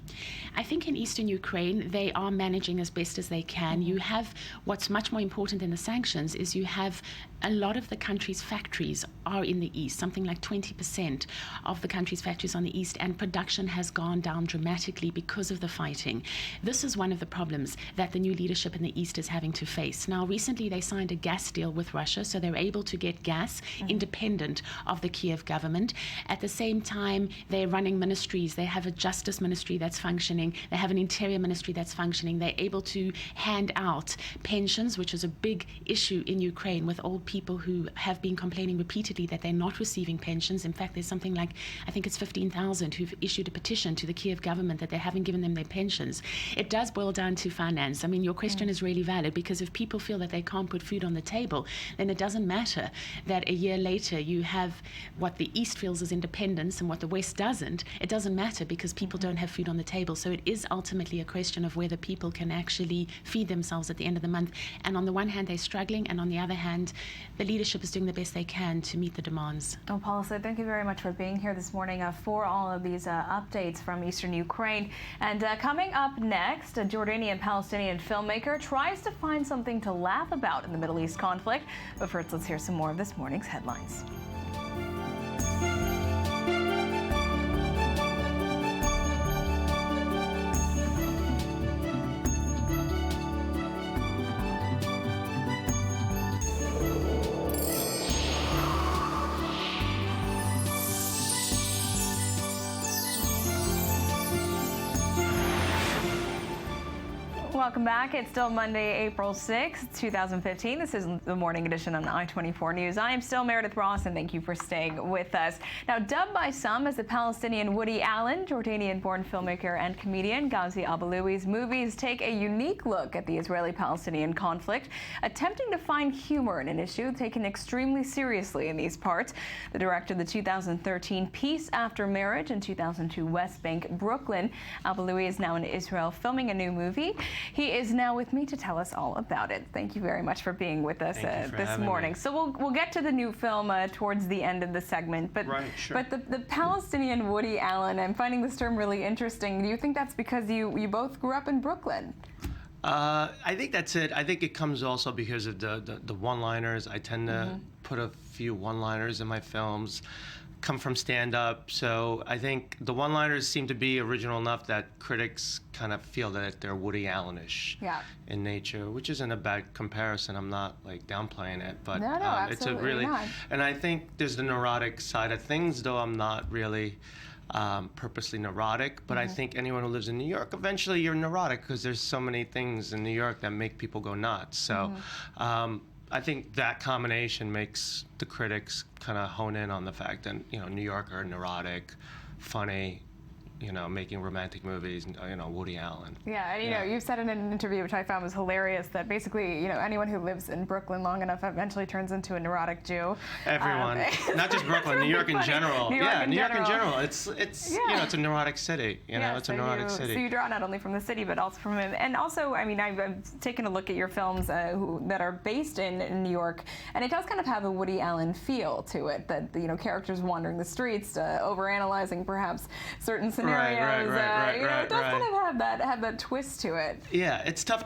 I think in eastern Ukraine, they are managing as best as they can. You have, what's much more important than the sanctions is you have a lot of the country's factories are in the east, something like 20% of the country's factories on the east, and production has gone down dramatically because of the fighting. This is one of the problems that the new leadership in the east is having to face. Now, recently they signed a gas deal with Russia, so they're able to get gas independent of the Kiev government. At the same time, they're running ministries. They have a justice ministry that's functioning. They have an interior ministry that's functioning. They're able to hand out pensions, which is a big issue in Ukraine with old people who have been complaining repeatedly that they're not receiving pensions. In fact, there's something like, I think it's 15,000 who've issued a petition to the Kiev government that they haven't given them their pensions. It does boil down to finance. I mean, your question is really valid, because if people feel that they can't put food on the table, then it doesn't matter that a year later you have what the East feels as independence and what the West doesn't. It doesn't matter because people don't have food on the table. So it is ultimately a question of whether people can actually feed themselves at the end of the month. And on the one hand, they're struggling, and on the other hand, the leadership is doing the best they can to meet the demands. Well, Paula, thank you very much for being here this morning for all of these updates from eastern Ukraine. And coming up next, a Jordanian-Palestinian filmmaker tries to find something to laugh about in the Middle East conflict. But first, let's hear some more of this morning's headlines. welcome back. It's still Monday, April 6th, 2015. This is the morning edition on I-24 News. I am still Meredith Ross, and thank you for staying with us. Now, dubbed by some as the Palestinian Woody Allen, Jordanian-born filmmaker and comedian Ghazi Abaloui's movies take a unique look at the Israeli-Palestinian conflict, attempting to find humor in an issue taken extremely seriously in these parts. The director of the 2013 Peace After Marriage and 2002 West Bank Brooklyn, Abaloui is now in Israel filming a new movie. He is now with me to tell us all about it. Thank you very much for being with us this morning. So we'll get to the new film towards the end of the segment. But but the Palestinian Woody Allen, I'm finding this term really interesting. Do you think that's because you both grew up in Brooklyn? I think that's it. I think it comes also because of the one-liners. I tend to put a few one-liners in my films. Come from stand-up, so I think the one-liners seem to be original enough that critics kind of feel that they're Woody Allen-ish in nature, which isn't a bad comparison. I'm not like downplaying it, but it's a really not. And I think there's the neurotic side of things, though I'm not really purposely neurotic, but I think anyone who lives in New York, eventually you're neurotic because there's so many things in New York that make people go nuts. So I think that combination makes the critics kind of hone in on the fact that, New Yorker, neurotic, funny, making romantic movies, Woody Allen. Yeah, and you've said in an interview, which I found was hilarious, that basically, anyone who lives in Brooklyn long enough eventually turns into a neurotic Jew. Everyone, not just Brooklyn, New York in general. New York in general. It's it's a neurotic city. It's a neurotic city. So you draw not only from the city, but also from him. And also, I've taken a look at your films that are based in New York, and it does kind of have a Woody Allen feel to it. That characters wandering the streets, overanalyzing perhaps certain scenarios. Right. It does kind of have that twist to it. Yeah, it's tough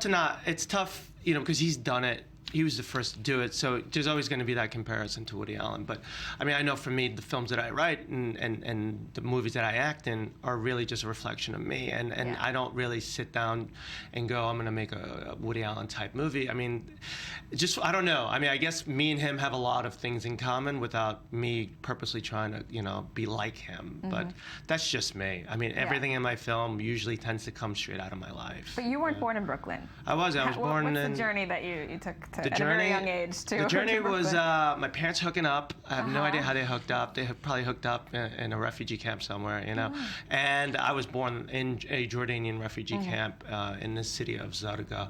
because he's done it. He was the first to do it, so there's always going to be that comparison to Woody Allen. But I know for me, the films that I write and the movies that I act in are really just a reflection of me. And I don't really sit down and go, I'm going to make a Woody Allen type movie. I don't know. I guess me and him have a lot of things in common without me purposely trying to, be like him. But that's just me. Everything in my film usually tends to come straight out of my life. But you weren't born in Brooklyn. I was born in... What's the journey that you took at a very young age to The journey to was my parents hooking up. I have no idea how they hooked up. They had probably hooked up in a refugee camp somewhere, And I was born in a Jordanian refugee camp in the city of Zarqa.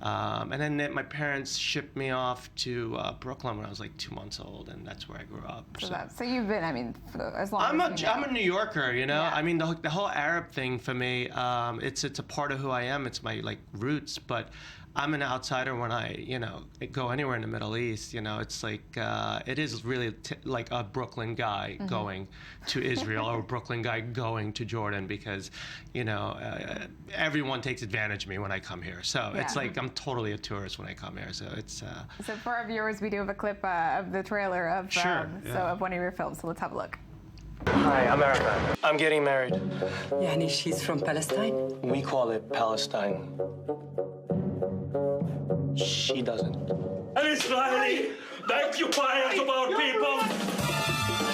And then my parents shipped me off to Brooklyn when I was like 2 months old, and that's where I grew up. So you've been, for as long as I'm a New Yorker, the whole Arab thing for me, it's a part of who I am. It's my roots, but I'm an outsider when I, go anywhere in the Middle East. It's like it is really like a Brooklyn guy going to Israel or a Brooklyn guy going to Jordan because, everyone takes advantage of me when I come here. So it's like I'm totally a tourist when I come here. So it's. So for our viewers, we do have a clip of the trailer of of one of your films. So let's have a look. Hi, I'm Erica. I'm getting married. Yani she's from Palestine? We call it Palestine. She doesn't. An Israeli, the occupiers of our people.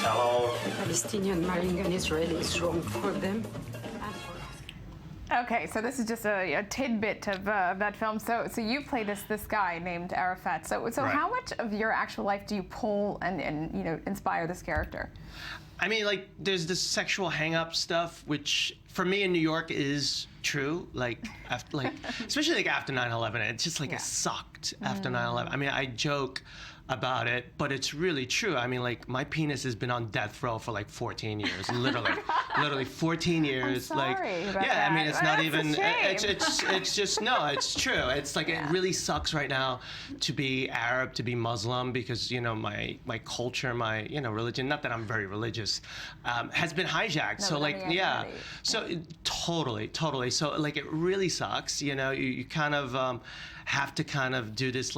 Hello. Palestinian marrying an Israeli is wrong for them. Okay, so this is just a tidbit of that film. So you play this guy named Arafat. So how much of your actual life do you pull and inspire this character? There's this sexual hang-up stuff, which for me in New York is true. Especially after 9/11, it's just it sucked after 9/11. I joke about it, but it's really true. My penis has been on death row for 14 years, literally 14 years. I'm sorry about that. It's not That's even. A shame. It's just no. It's true. It's it really sucks right now to be Arab, to be Muslim, because my culture, my religion. Not that I'm very religious, has been hijacked. No, so So totally. So it really sucks. You kind of have to kind of do this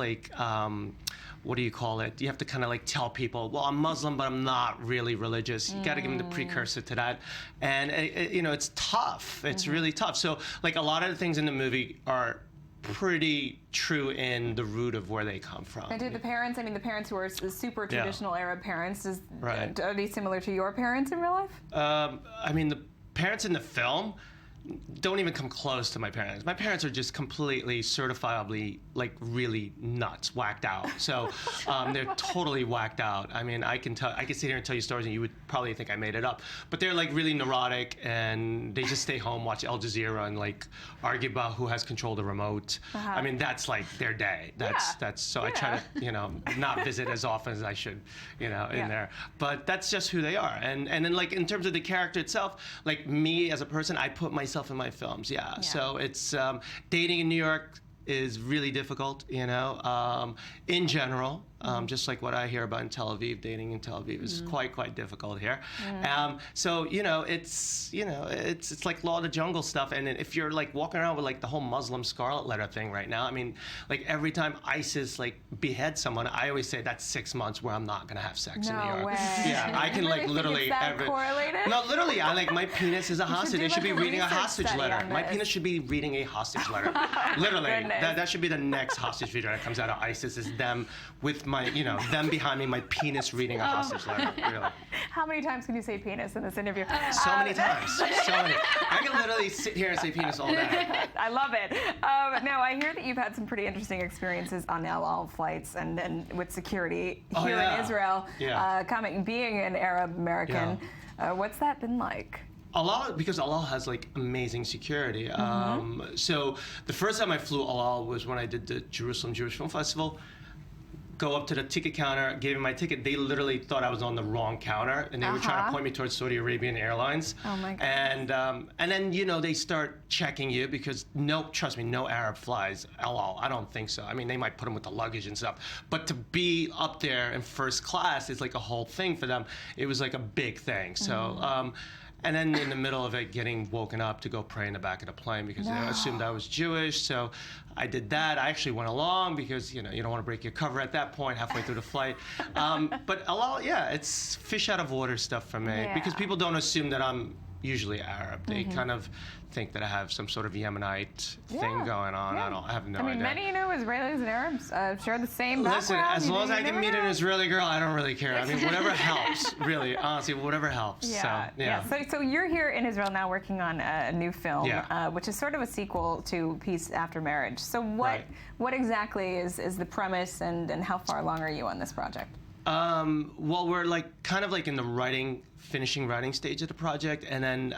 what do you call it? You have to kind of tell people, well, I'm Muslim, but I'm not really religious. You got to give them the precursor to that. And, it's tough. It's really tough. So, a lot of the things in the movie are pretty true in the root of where they come from. And do the parents, the parents who are super traditional Arab parents, are they similar to your parents in real life? The parents in the film, don't even come close to my parents. My parents are just completely certifiably, like, really nuts, whacked out. So they're totally whacked out. I mean, I can sit here and tell you stories and you would probably think I made it up. But they're, like, really neurotic, and they just stay home, watch Al Jazeera, and, like, argue about who has control of the remote. I mean, that's, like, their day. So I try to, not visit as often as I should, in there. But that's just who they are. And then, like, in terms of the character itself, like, me as a person, I put myself in my films, So it's dating in New York is really difficult, in general. Just like what I hear about in Tel Aviv, dating in Tel Aviv is quite difficult here. So it's like Law of the Jungle stuff. And if you're like walking around with like the whole Muslim scarlet letter thing right now, I mean, like every time ISIS like beheads someone, I always say that's 6 months where I'm not gonna have sex in New York. Way. Yeah, I can like literally. Correlated? No, literally, I like my penis is a hostage. It should be reading a hostage letter. My penis should be reading a hostage letter. Literally, that should be the next hostage video that comes out of ISIS is them with my, them behind me, my penis reading a hostage letter. Really. How many times can you say penis in this interview? So many times. So many. I can literally sit here and say penis all day. I love it. Now, I hear that you've had some pretty interesting experiences on El Al flights and with security here in Israel. Being an Arab American, what's that been like? Because El Al has like amazing security. So the first time I flew El Al was when I did the Jerusalem Jewish Film Festival. Go up to the ticket counter, gave me my ticket. They literally thought I was on the wrong counter, and they were trying to point me towards Saudi Arabian Airlines. Oh my God. And then they start checking you because trust me, no Arab flies El Al. I don't think so. I mean, they might put them with the luggage and stuff, but to be up there in first class is like a whole thing for them. It was like a big thing. So. And then in the middle of it, getting woken up to go pray in the back of the plane because they assumed I was Jewish. So I did that. I actually went along because, you don't want to break your cover at that point halfway through the flight. But a lot, it's fish out of water stuff for me because people don't assume that I'm usually Arab. They kind of think that I have some sort of Yemenite thing going on. I have no idea. I mean, many, Israelis and Arabs share the same background. Listen, as long as I can meet an Israeli girl, I don't really care. I mean, whatever helps, really, honestly, whatever helps. So you're here in Israel now working on a new film, which is sort of a sequel to Peace After Marriage. So what exactly is the premise and how far along are you on this project? Well, we're kind of in the finishing writing stage of the project, and then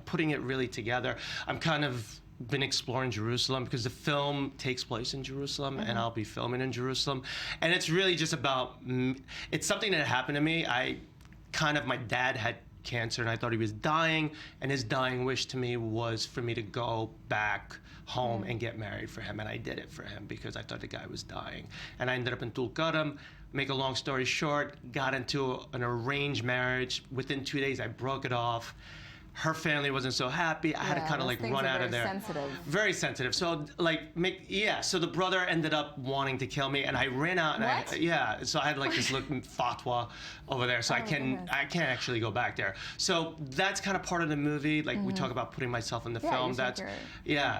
putting it really together. I'm kind of been exploring Jerusalem because the film takes place in Jerusalem, and I'll be filming in Jerusalem, and it's really just about. It's something that happened to me. My dad had cancer, and I thought he was dying, and his dying wish to me was for me to go back home and get married for him, and I did it for him because I thought the guy was dying, and I ended up in Tulkarm. Make a long story short, got into an arranged marriage. Within 2 days, I broke it off. Her family wasn't so happy. I had to kind of run out of there. Very sensitive. So so the brother ended up wanting to kill me, and I ran out. And so I had this fatwa over there. So I can't actually go back there. So that's kind of part of the movie. We talk about putting myself in the film. That's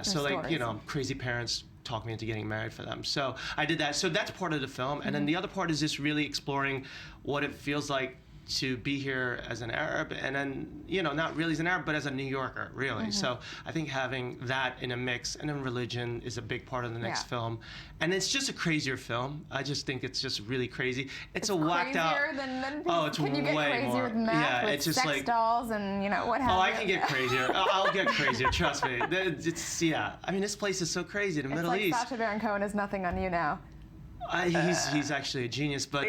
So crazy parents talk me into getting married for them. So I did that. So that's part of the film. And then the other part is just really exploring what it feels like to be here as an Arab, and then, not really as an Arab, but as a New Yorker, really. So I think having that in a mix, and then religion is a big part of the next film. And it's just a crazier film. I just think it's just really crazy. It's a whacked out. It's can you get way crazier more. with meth, with it's just sex dolls and what have you? I can get crazier. I'll get crazier, trust me. I mean, this place is so crazy, the Middle East. Sacha Baron Cohen is nothing on you now. He's actually a genius, but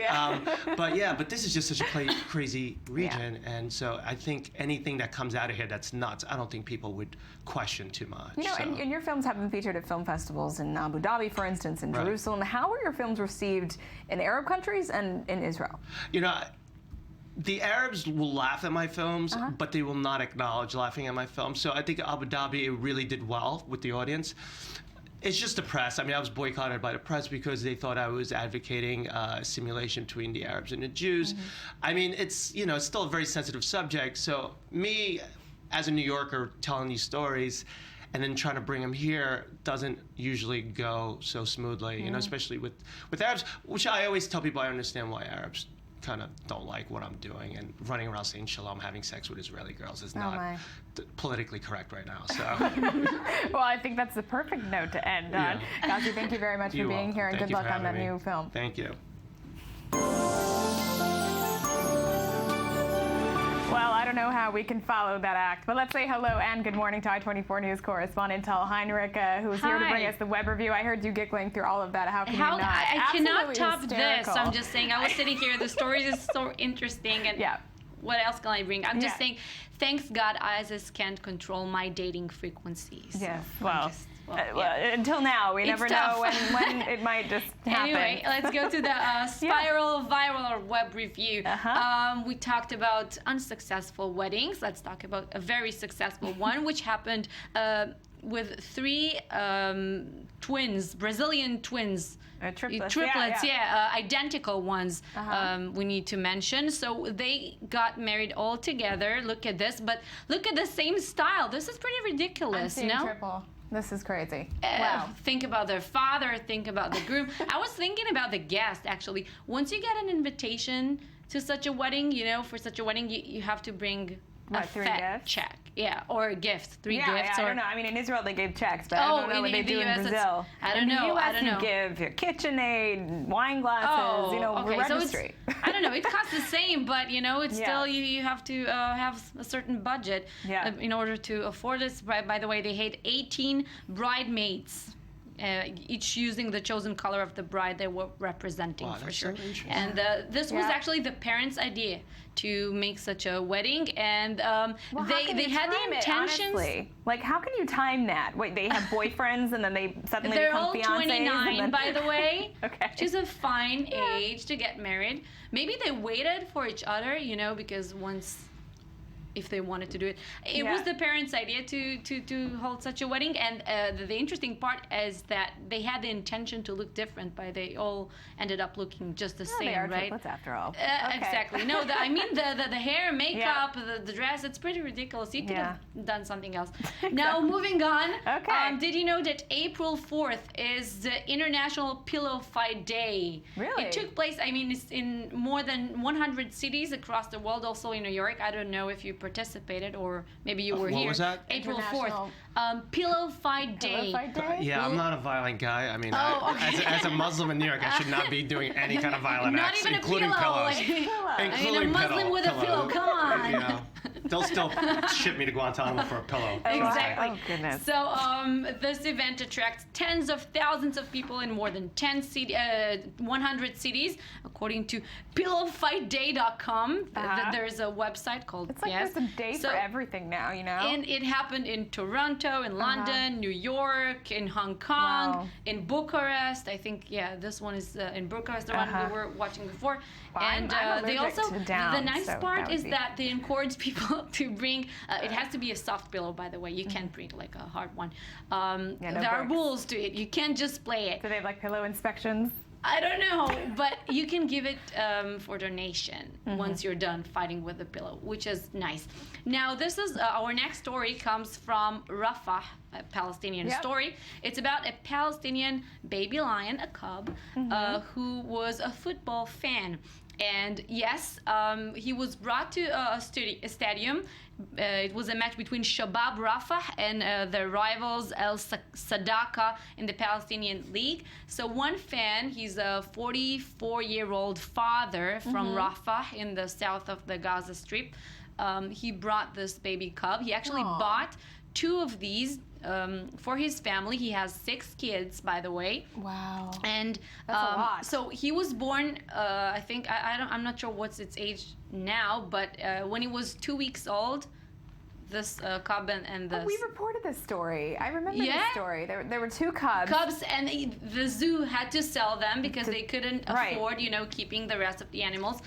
this is just such a crazy region, and so I think anything that comes out of here that's nuts, I don't think people would question too much. And your films have been featured at film festivals in Abu Dhabi, for instance, in Jerusalem. How were your films received in Arab countries and in Israel? The Arabs will laugh at my films, but they will not acknowledge laughing at my films. So I think Abu Dhabi, it really did well with the audience. It's just the press. I mean, I was boycotted by the press because they thought I was advocating assimilation between the Arabs and the Jews. I mean, it's it's still a very sensitive subject. So me, as a New Yorker, telling these stories and then trying to bring them here doesn't usually go so smoothly. Especially with Arabs, which I always tell people I understand why Arabs kind of don't like what I'm doing, and running around saying shalom, having sex with Israeli girls is not politically correct right now. So, well, I think that's the perfect note to end on. Gazi, thank you very much for being here, and good luck on that new film. Thank you. Well, I don't know how we can follow that act, but let's say hello and good morning to I-24 News correspondent Tal Heinrich, who's here to bring us the web review. I heard you giggling through all of that. How can you not? I cannot top hysterical. this. I'm just saying, I was sitting here, the story is so interesting, and what else can I bring? I'm just saying, thanks God, ISIS can't control my dating frequencies. Yes, well, until now, we never know when it might just happen. Anyway, let's go to the spiral viral web review. We talked about unsuccessful weddings. Let's talk about a very successful one, which happened with 3 twins, Brazilian twins. Triplets, identical ones we need to mention. So they got married all together. Look at this, but look at the same style. This is pretty ridiculous, I'm seeing triple. This is crazy. Wow. Think about their father, think about the groom. I was thinking about the guest, actually. Once you get an invitation to such a wedding, for such a wedding, you have to bring a 3 fat check. Yeah, or a gift. 3 gifts. I don't know. I mean, in Israel they gave checks, but I don't know what they do in Brazil. I don't know. In the US, you give your KitchenAid, wine glasses, registry. So I don't know. It costs the same, but it's still you have to have a certain budget in order to afford this. By the way, they had 18 bridesmaids. Each using the chosen color of the bride they were representing, for sure. So and this was actually the parents' idea to make such a wedding, and they had the intentions. Honestly? Like, how can you time that? Wait, they have boyfriends and then they suddenly become fiancés? They're all 29, by the way. Okay. Which is a fine age to get married. Maybe they waited for each other, because if they wanted to do it. It was the parents' idea to hold such a wedding, and the interesting part is that they had the intention to look different, but they all ended up looking just the same, they are right? Triplets after all. Exactly. No, I mean the hair, makeup, the dress, it's pretty ridiculous. You could have done something else. Now, moving on. Okay. Did you know that April 4th is the International Pillow Fight Day? Really? It took place, it's in more than 100 cities across the world, also in New York. I don't know if you participated or maybe you were here. What was that? April 4th. Pillow Fight Day. Yeah, I'm not a violent guy. I mean, as a Muslim in New York, I should not be doing any kind of violent acts, even including a pillow. pillows. A Muslim with a pillow. Come on. They'll still ship me to Guantanamo for a pillow. Exactly. Oh, goodness. So this event attracts tens of thousands of people in more than 100 cities, according to PillowFightDay.com. There's a website called. It's like there's a day for everything now, And it happened in Toronto, in London, New York, in Hong Kong, in Bucharest. I think, this one is in Bucharest, the one we were watching before. Well, and they also, the nice part is that they encourage people to bring, it has to be a soft pillow, by the way. You can't bring like a hard one. There are rules to it. You can't just play it. Do they have like pillow inspections? I don't know, but you can give it for donation once you're done fighting with the pillow, which is nice. Now, this is our next story comes from Rafah, a Palestinian story. It's about a Palestinian baby lion, a cub, who was a football fan. And yes, he was brought to a stadium. It was a match between Shabab Rafah and their rivals El Sadaka in the Palestinian League. So one fan, he's a 44-year-old father from Rafah in the south of the Gaza Strip. He brought this baby cub. He actually bought 2 of these for his family. He has 6 kids, by the way. Wow. And that's a lot. So he was born, I think, I'm not sure what's its age now, but when he was 2 weeks old, this cub and the... we reported this story. I remember this story. There were 2 cubs. Cubs, and the zoo had to sell them because they couldn't afford, keeping the rest of the animals.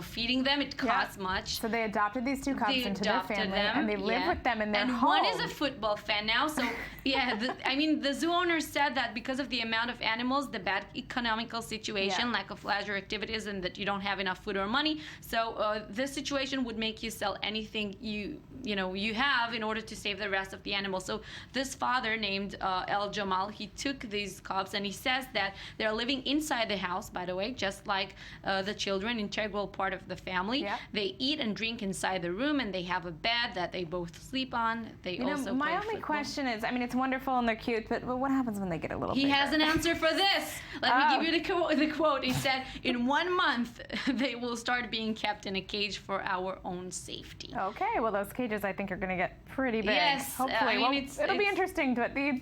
Feeding them, it costs much. So they adopted these 2 cubs into their family, and they live with them in their home. And one is a football fan now. So the zoo owner said that because of the amount of animals, the bad economical situation, lack of leisure activities, and that you don't have enough food or money. So this situation would make you sell anything you you have in order to save the rest of the animals. So this father named El Jamal, he took these cubs, and he says that they're living inside the house, by the way, just like the children, integral part of the family. Yeah. They eat and drink inside the room, and they have a bed that they both sleep on. They also my play only football. question is, I mean, it's wonderful and they're cute, but what happens when they get a little He bigger? has an answer for this. Let me give you the quote. He said, in 1 month, they will start being kept in a cage for our own safety. Okay, well, those cages, I think, are going to get pretty big. Yes, Hopefully. I mean, It'll be interesting. But these,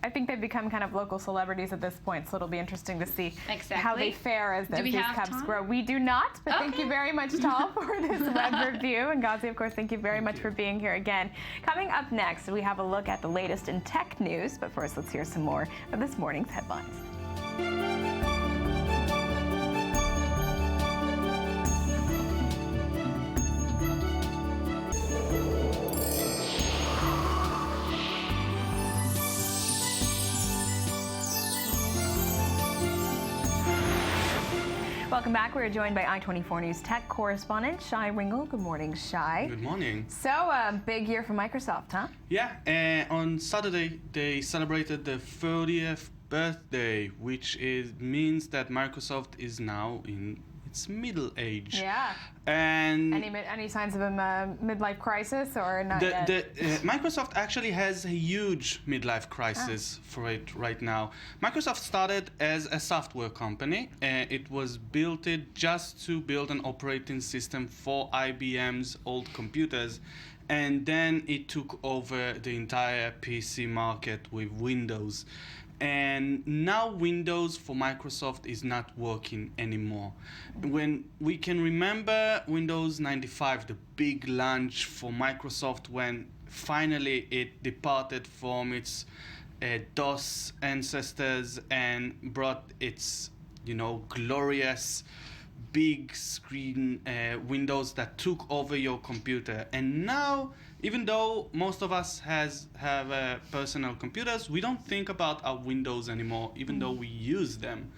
I think they've become kind of local celebrities at this point, so it'll be interesting to see how they fare as these cubs grow. We do not, but thank you very much, Tal, for this web review. And Ghazi, of course, thank you very much for being here again. Coming up next, we have a look at the latest in tech news. But first, let's hear some more of this morning's headlines. Welcome back. We're joined by I-24 News tech correspondent Shai Ringel. Good morning, Shai. Good morning. So, big year for Microsoft, huh? Yeah, on Saturday they celebrated the 30th birthday, which means that Microsoft is now in its middle age. Yeah. And any signs of a midlife crisis or not yet? Microsoft actually has a huge midlife crisis for it right now. Microsoft started as a software company. It was built just to build an operating system for IBM's old computers. And then it took over the entire PC market with Windows. And now Windows for Microsoft is not working anymore. When we can remember Windows 95, the big launch for Microsoft, when finally it departed from its DOS ancestors and brought its, glorious big screen Windows that took over your computer. And now, even though most of us have personal computers, we don't think about our Windows anymore, even though we use them.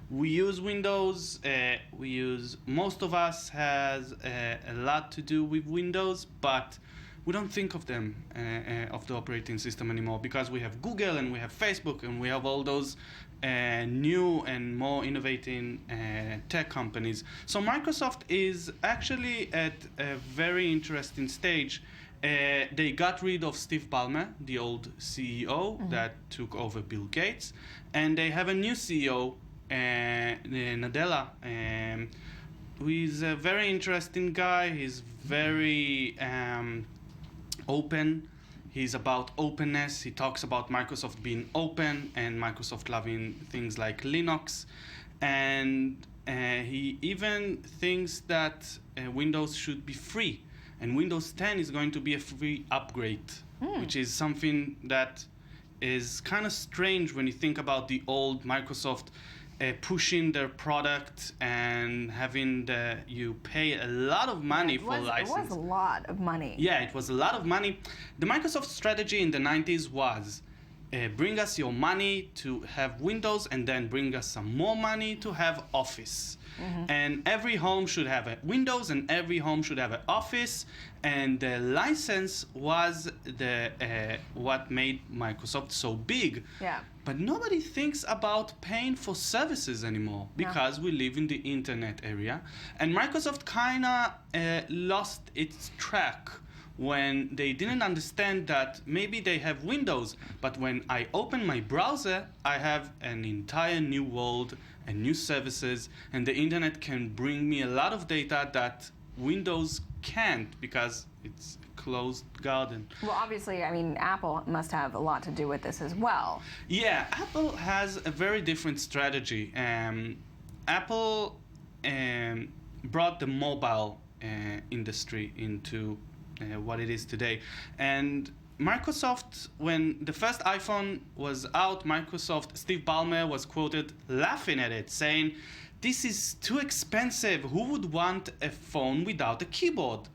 We use Windows. Most of us has a lot to do with Windows, but we don't think of them, of the operating system anymore, because we have Google and we have Facebook and we have all those new and more innovating tech companies. So Microsoft is actually at a very interesting stage. They got rid of Steve Ballmer, the old CEO that took over Bill Gates, and they have a new CEO, Nadella, who is a very interesting guy. He's very open. He's about openness. He talks about Microsoft being open and Microsoft loving things like Linux. And he even thinks that Windows should be free. And Windows 10 is going to be a free upgrade, which is something that is kind of strange when you think about the old Microsoft pushing their product and having you pay a lot of money for license. It was a lot of money. Yeah, it was a lot of money. The Microsoft strategy in the 90s was bring us your money to have Windows and then bring us some more money to have Office. And every home should have a Windows and every home should have an Office, and the license was what made Microsoft so big. Yeah. But nobody thinks about paying for services anymore because we live in the internet area. And Microsoft kind of lost its track when they didn't understand that maybe they have Windows, but when I open my browser, I have an entire new world and new services, and the internet can bring me a lot of data that Windows can't because it's a closed garden. Well, obviously, I mean, Apple must have a lot to do with this as well. Yeah, Apple has a very different strategy. Apple brought the mobile industry into what it is today. And Microsoft, when the first iPhone was out, Steve Ballmer was quoted laughing at it, saying, "This is too expensive. Who would want a phone without a keyboard?"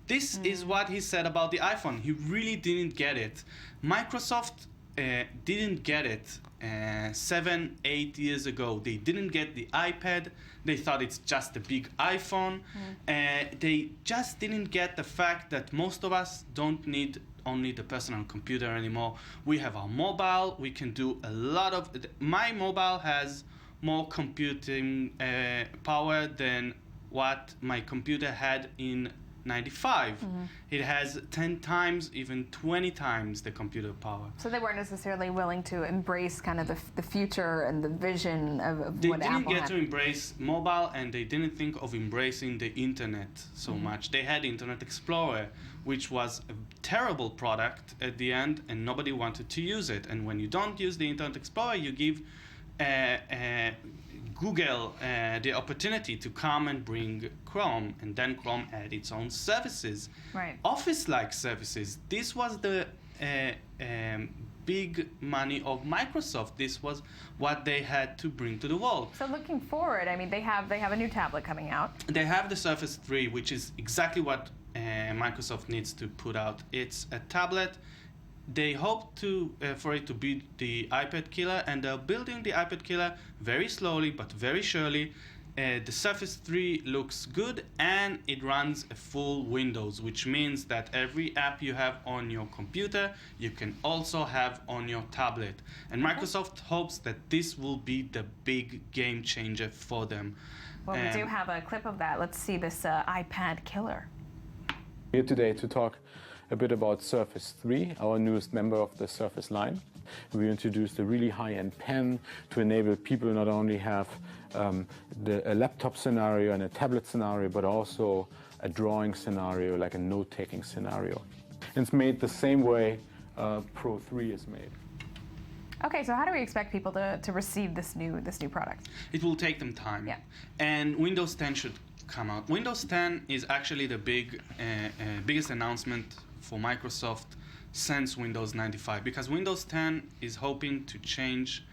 This is what he said about the iPhone. He really didn't get it. Microsoft didn't get it 7-8 years ago. They didn't get the iPad. They thought it's just a big iPhone. They just didn't get the fact that most of us don't need only the personal computer anymore. We have our mobile. We can do a lot of... My mobile has more computing power than what my computer had in 95. It has 10 times, even 20 times the computer power. So they weren't necessarily willing to embrace kind of the future and the vision of what Apple had. They didn't get to embrace mobile, and they didn't think of embracing the internet so much. They had Internet Explorer, which was a terrible product at the end, and nobody wanted to use it. And when you don't use the Internet Explorer, you give Google the opportunity to come and bring Chrome, and then Chrome had its own services, Office-like services. This was the big money of Microsoft. This was what they had to bring to the world. So looking forward, I mean, they have a new tablet coming out. They have the Surface 3, which is exactly what Microsoft needs to put out. It's a tablet. They hope to for it to be the iPad killer, and they're building the iPad killer very slowly but very surely. The Surface 3 looks good, and it runs a full Windows, which means that every app you have on your computer, you can also have on your tablet. And Microsoft hopes that this will be the big game changer for them. Well, we do have a clip of that. Let's see this iPad killer. Here today to talk a bit about Surface 3, our newest member of the Surface line. We introduced a really high-end pen to enable people not only have a laptop scenario and a tablet scenario, but also a drawing scenario, like a note-taking scenario. And it's made the same way Pro 3 is made. Okay, so how do we expect people to receive this new product? It will take them time. Yeah. And Windows 10 should come out. Windows 10 is actually the biggest announcement for Microsoft since Windows 95, because Windows 10 is hoping to change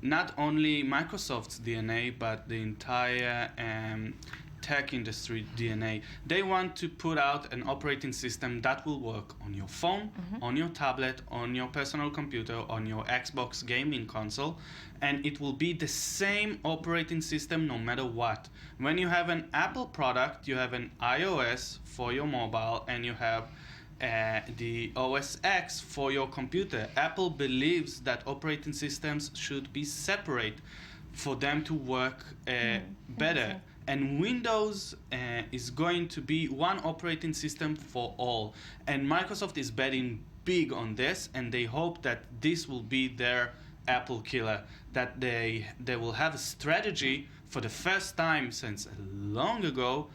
not only Microsoft's DNA, but the entire tech industry DNA. They want to put out an operating system that will work on your phone, on your tablet, on your personal computer, on your Xbox gaming console, and it will be the same operating system no matter what. When you have an Apple product, you have an iOS for your mobile, and you have the OS X for your computer. Apple believes that operating systems should be separate for them to work better. And Windows is going to be one operating system for all. And Microsoft is betting big on this, and they hope that this will be their Apple killer, that they will have a strategy for the first time since long ago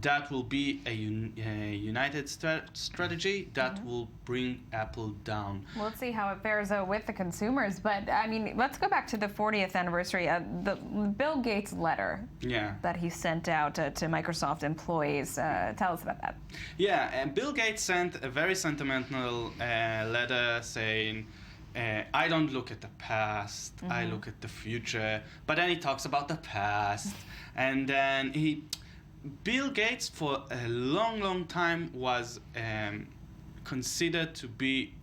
that will be a united strategy that will bring Apple down. Well, let's see how it fares with the consumers. But I mean, let's go back to the 40th anniversary. The Bill Gates letter that he sent out to Microsoft employees. Tell us about that. Yeah, and Bill Gates sent a very sentimental letter saying, I don't look at the past, I look at the future. But then he talks about the past, and then Bill Gates for a long time was considered to be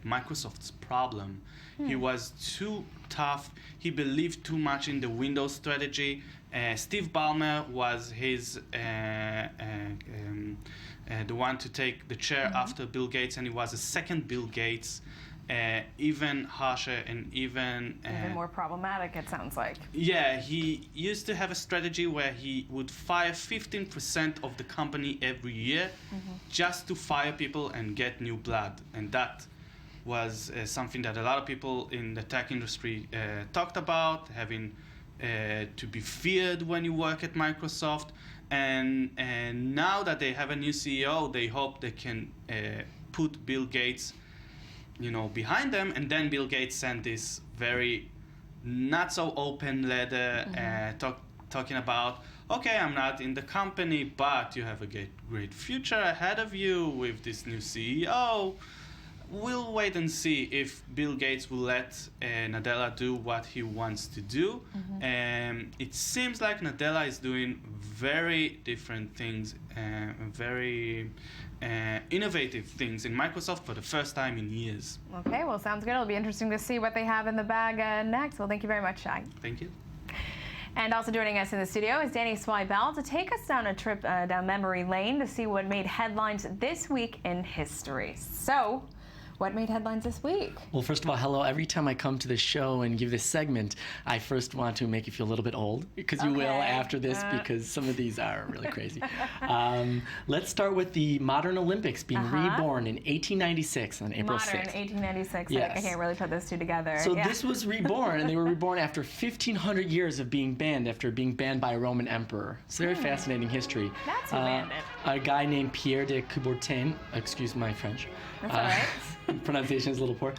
Microsoft's problem. He was too tough. He believed too much in the Windows strategy. Steve Ballmer was his the one to take the chair after Bill Gates, and he was a second Bill Gates. Even harsher and even more problematic, it sounds like. Yeah, he used to have a strategy where he would fire 15% of the company every year just to fire people and get new blood. And that was something that a lot of people in the tech industry talked about, having to be feared when you work at Microsoft. And now that they have a new CEO, they hope they can put Bill Gates behind them. And then Bill Gates sent this very not so open letter talking about, okay, I'm not in the company, but you have a great future ahead of you with this new CEO. We'll wait and see if Bill Gates will let Nadella do what he wants to do. It seems like Nadella is doing very different things, very innovative things in Microsoft for the first time in years. Okay, well, sounds good. It'll be interesting to see what they have in the bag next. Well, thank you very much, Shai. Thank you. And also joining us in the studio is Danny Swibel to take us down a trip down memory lane to see what made headlines this week in history. So, what made headlines this week? Well, first of all, hello. Every time I come to the show and give this segment, I first want to make you feel a little bit old, because you will after this, because some of these are really crazy. Let's start with the modern Olympics being reborn in 1896 on April 6th. Modern 1896. Yes. I can't really put those two together. So this was reborn, and they were reborn after 1,500 years of being banned, after being banned by a Roman emperor. It's very fascinating history. That's random. A guy named Pierre de Coubertin, excuse my French. That's all right. Pronunciation is a little poor.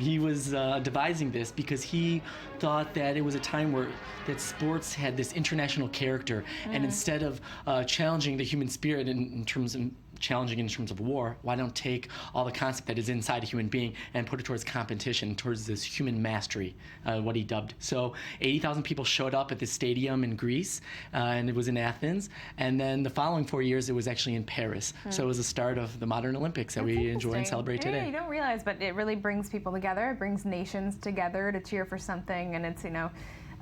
He was devising this because he thought that it was a time where that sports had this international character, and instead of challenging the human spirit in terms of challenging in terms of war, why don't take all the concept that is inside a human being and put it towards competition, towards this human mastery, what he dubbed. So 80,000 people showed up at this stadium in Greece, and it was in Athens. And then the following 4 years, it was actually in Paris. So it was the start of the modern Olympics that we enjoy and celebrate today. Yeah, you don't realize, but it really brings people together. It brings nations together to cheer for something, and it's,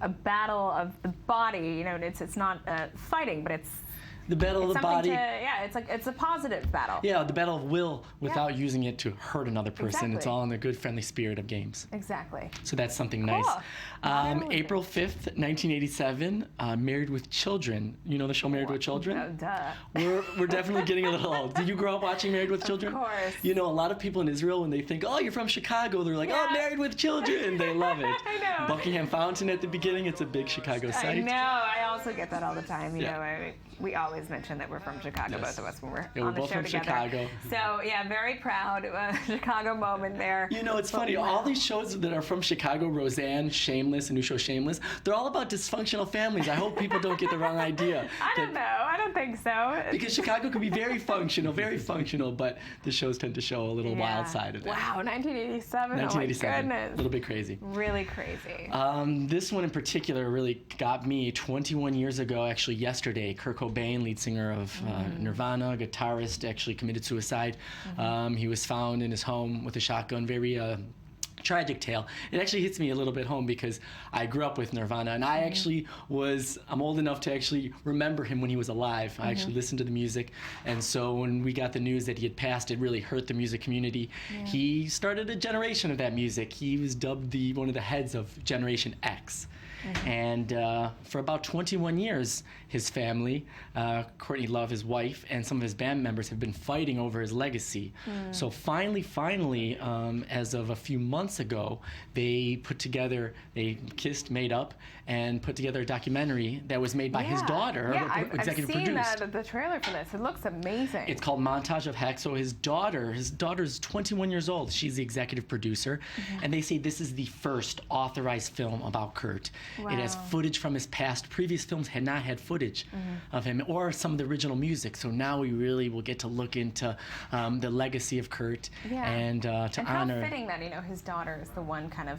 a battle of the body. It's not fighting, but it's the battle of the body. It's a positive battle. Yeah, the battle of will without using it to hurt another person. Exactly. It's all in the good, friendly spirit of games. Exactly. So that's something nice. April 5th, 1987, Married with Children. You know the show Married with Children? Oh, duh. We're definitely getting a little old. Did you grow up watching Married with Children? Of course. A lot of people in Israel, when they think, oh, you're from Chicago, they're like, oh, Married with Children. They love it. I know. Buckingham Fountain at the beginning, it's a big Chicago site. I know. I also get that all the time. We always mention that we're from Chicago, both of us, when we're on the both show from together. Chicago. So, very proud. Chicago moment there. It's funny. All these shows that are from Chicago, Roseanne, Shameless, a new show, Shameless, they're all about dysfunctional families. I hope people don't get the wrong idea. I don't know. I don't think so. Because Chicago can be very functional, but the shows tend to show a little wild side of it. Wow, 1987. 1987. Oh, my goodness. A little bit crazy. Really crazy. This one in particular really got me. 21 years ago, actually yesterday, Kurt Cobain, lead singer of Nirvana, guitarist, actually committed suicide. He was found in his home with a shotgun. Very tragic tale. It actually hits me a little bit home because I grew up with Nirvana, and I actually I'm old enough to actually remember him when he was alive. I actually listened to the music, and so when we got the news that he had passed, it really hurt the music community. He started a generation of that music. He was dubbed one of the heads of Generation X. And for about 21 years, his family, Courtney Love, his wife, and some of his band members have been fighting over his legacy. So finally, as of a few months ago, they made up, and put together a documentary that was made by his daughter, executive produced. I've seen the trailer for this. It looks amazing. It's called Montage of Heck. So his daughter's 21 years old. She's the executive producer, and they say this is the first authorized film about Kurt. Wow. It has footage from his past. Previous films had not had footage of him or some of the original music. So now we really will get to look into the legacy of Kurt and honor. How fitting that his daughter is the one kind of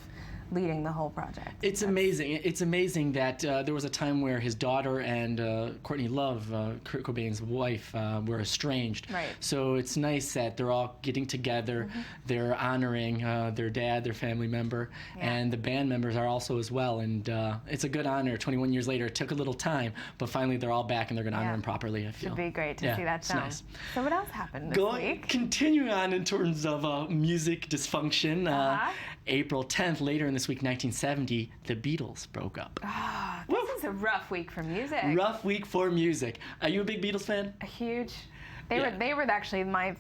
leading the whole project. It's amazing. It's amazing that there was a time where his daughter and Courtney Love, Kurt Cobain's wife, were estranged. Right. So it's nice that they're all getting together. They're honoring their dad, their family member, and the band members are also as well. And it's a good honor. 21 years later, it took a little time, but finally they're all back and they're going to honor him properly, I feel. Should be great to see that film. Nice. So what else happened this week? Continuing on in terms of music dysfunction, April 10th, later in this week, 1970, the Beatles broke up. This is a rough week for music. Rough week for music. Are you a big Beatles fan? A huge. They were actually my,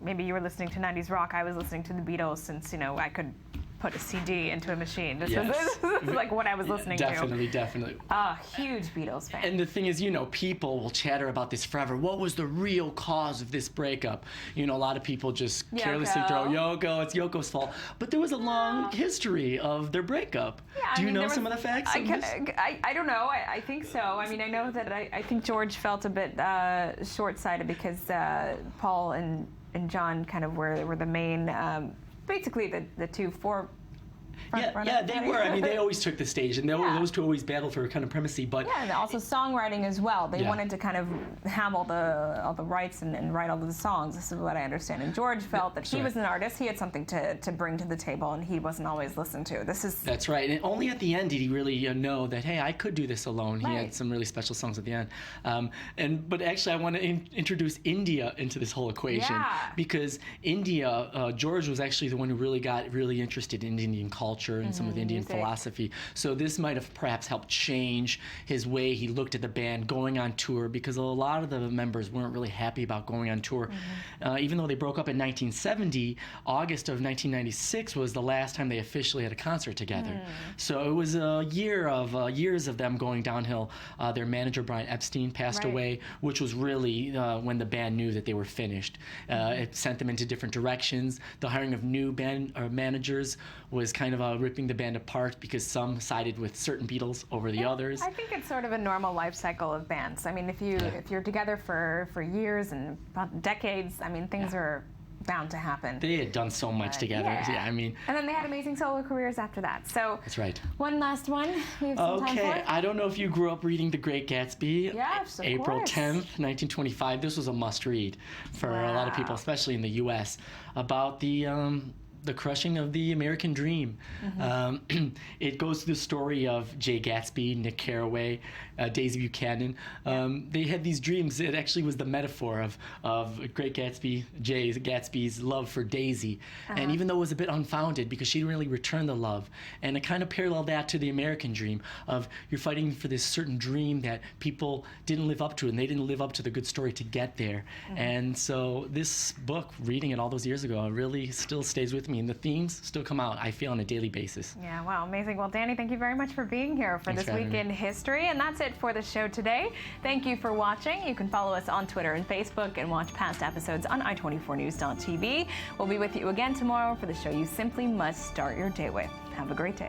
maybe you were listening to 90s rock. I was listening to the Beatles since, I could put a CD into a machine. This is like what I was listening to. Definitely. Huge Beatles fan. And the thing is, people will chatter about this forever. What was the real cause of this breakup? A lot of people just carelessly throw Yoko. It's Yoko's fault. But there was a long history of their breakup. Yeah, Do you know some of the facts? I don't know. I think so. I mean, I know that I think George felt a bit short-sighted because Paul and John kind of were the main, basically the two Yeah, they were. I mean, they always took the stage, and those two always battled for kind of primacy. But yeah, and also songwriting as well. They wanted to kind of have all the rights and write all of the songs. This is what I understand. And George felt that he was an artist. He had something to bring to the table, and he wasn't always listened to. That's right. And only at the end did he really know that, hey, I could do this alone. He had some really special songs at the end. But actually, I want to introduce India into this whole equation because India, George was actually the one who really got really interested in Indian culture and some of the Indian philosophy. So this might have perhaps helped change his way he looked at the band going on tour, because a lot of the members weren't really happy about going on tour. Even though they broke up in 1970, August of 1996 was the last time they officially had a concert together. So it was a year of years of them going downhill. Their manager, Brian Epstein, passed away, which was really when the band knew that they were finished. It sent them into different directions. The hiring of new band managers was kind of ripping the band apart because some sided with certain Beatles over the others. I think it's sort of a normal life cycle of bands. I mean, if you're together for years and decades, I mean, things are bound to happen. They had done so much together. Yeah, I mean. And then they had amazing solo careers after that. So that's right. One last one. We have some time for it. I don't know if you grew up reading The Great Gatsby. Yes, of April course. 10th, 1925. This was a must-read for a lot of people, especially in the U.S., about the crushing of the American dream. It goes through the story of Jay Gatsby, Nick Carraway, Daisy Buchanan. They had these dreams. It actually was the metaphor of Great Gatsby, Jay Gatsby's love for Daisy. And even though it was a bit unfounded because she didn't really return the love, and it kind of paralleled that to the American dream of you're fighting for this certain dream that people didn't live up to, and they didn't live up to the good story to get there. And so this book, reading it all those years ago, really still stays with me, and the themes still come out, I feel, on a daily basis. Yeah, wow, amazing. Well, Danny, thank you very much for being here for Thanks this for having week in history. And that's it for the show today. Thank you for watching. You can follow us on Twitter and Facebook and watch past episodes on i24news.tv. We'll be with you again tomorrow for the show you simply must start your day with. Have a great day.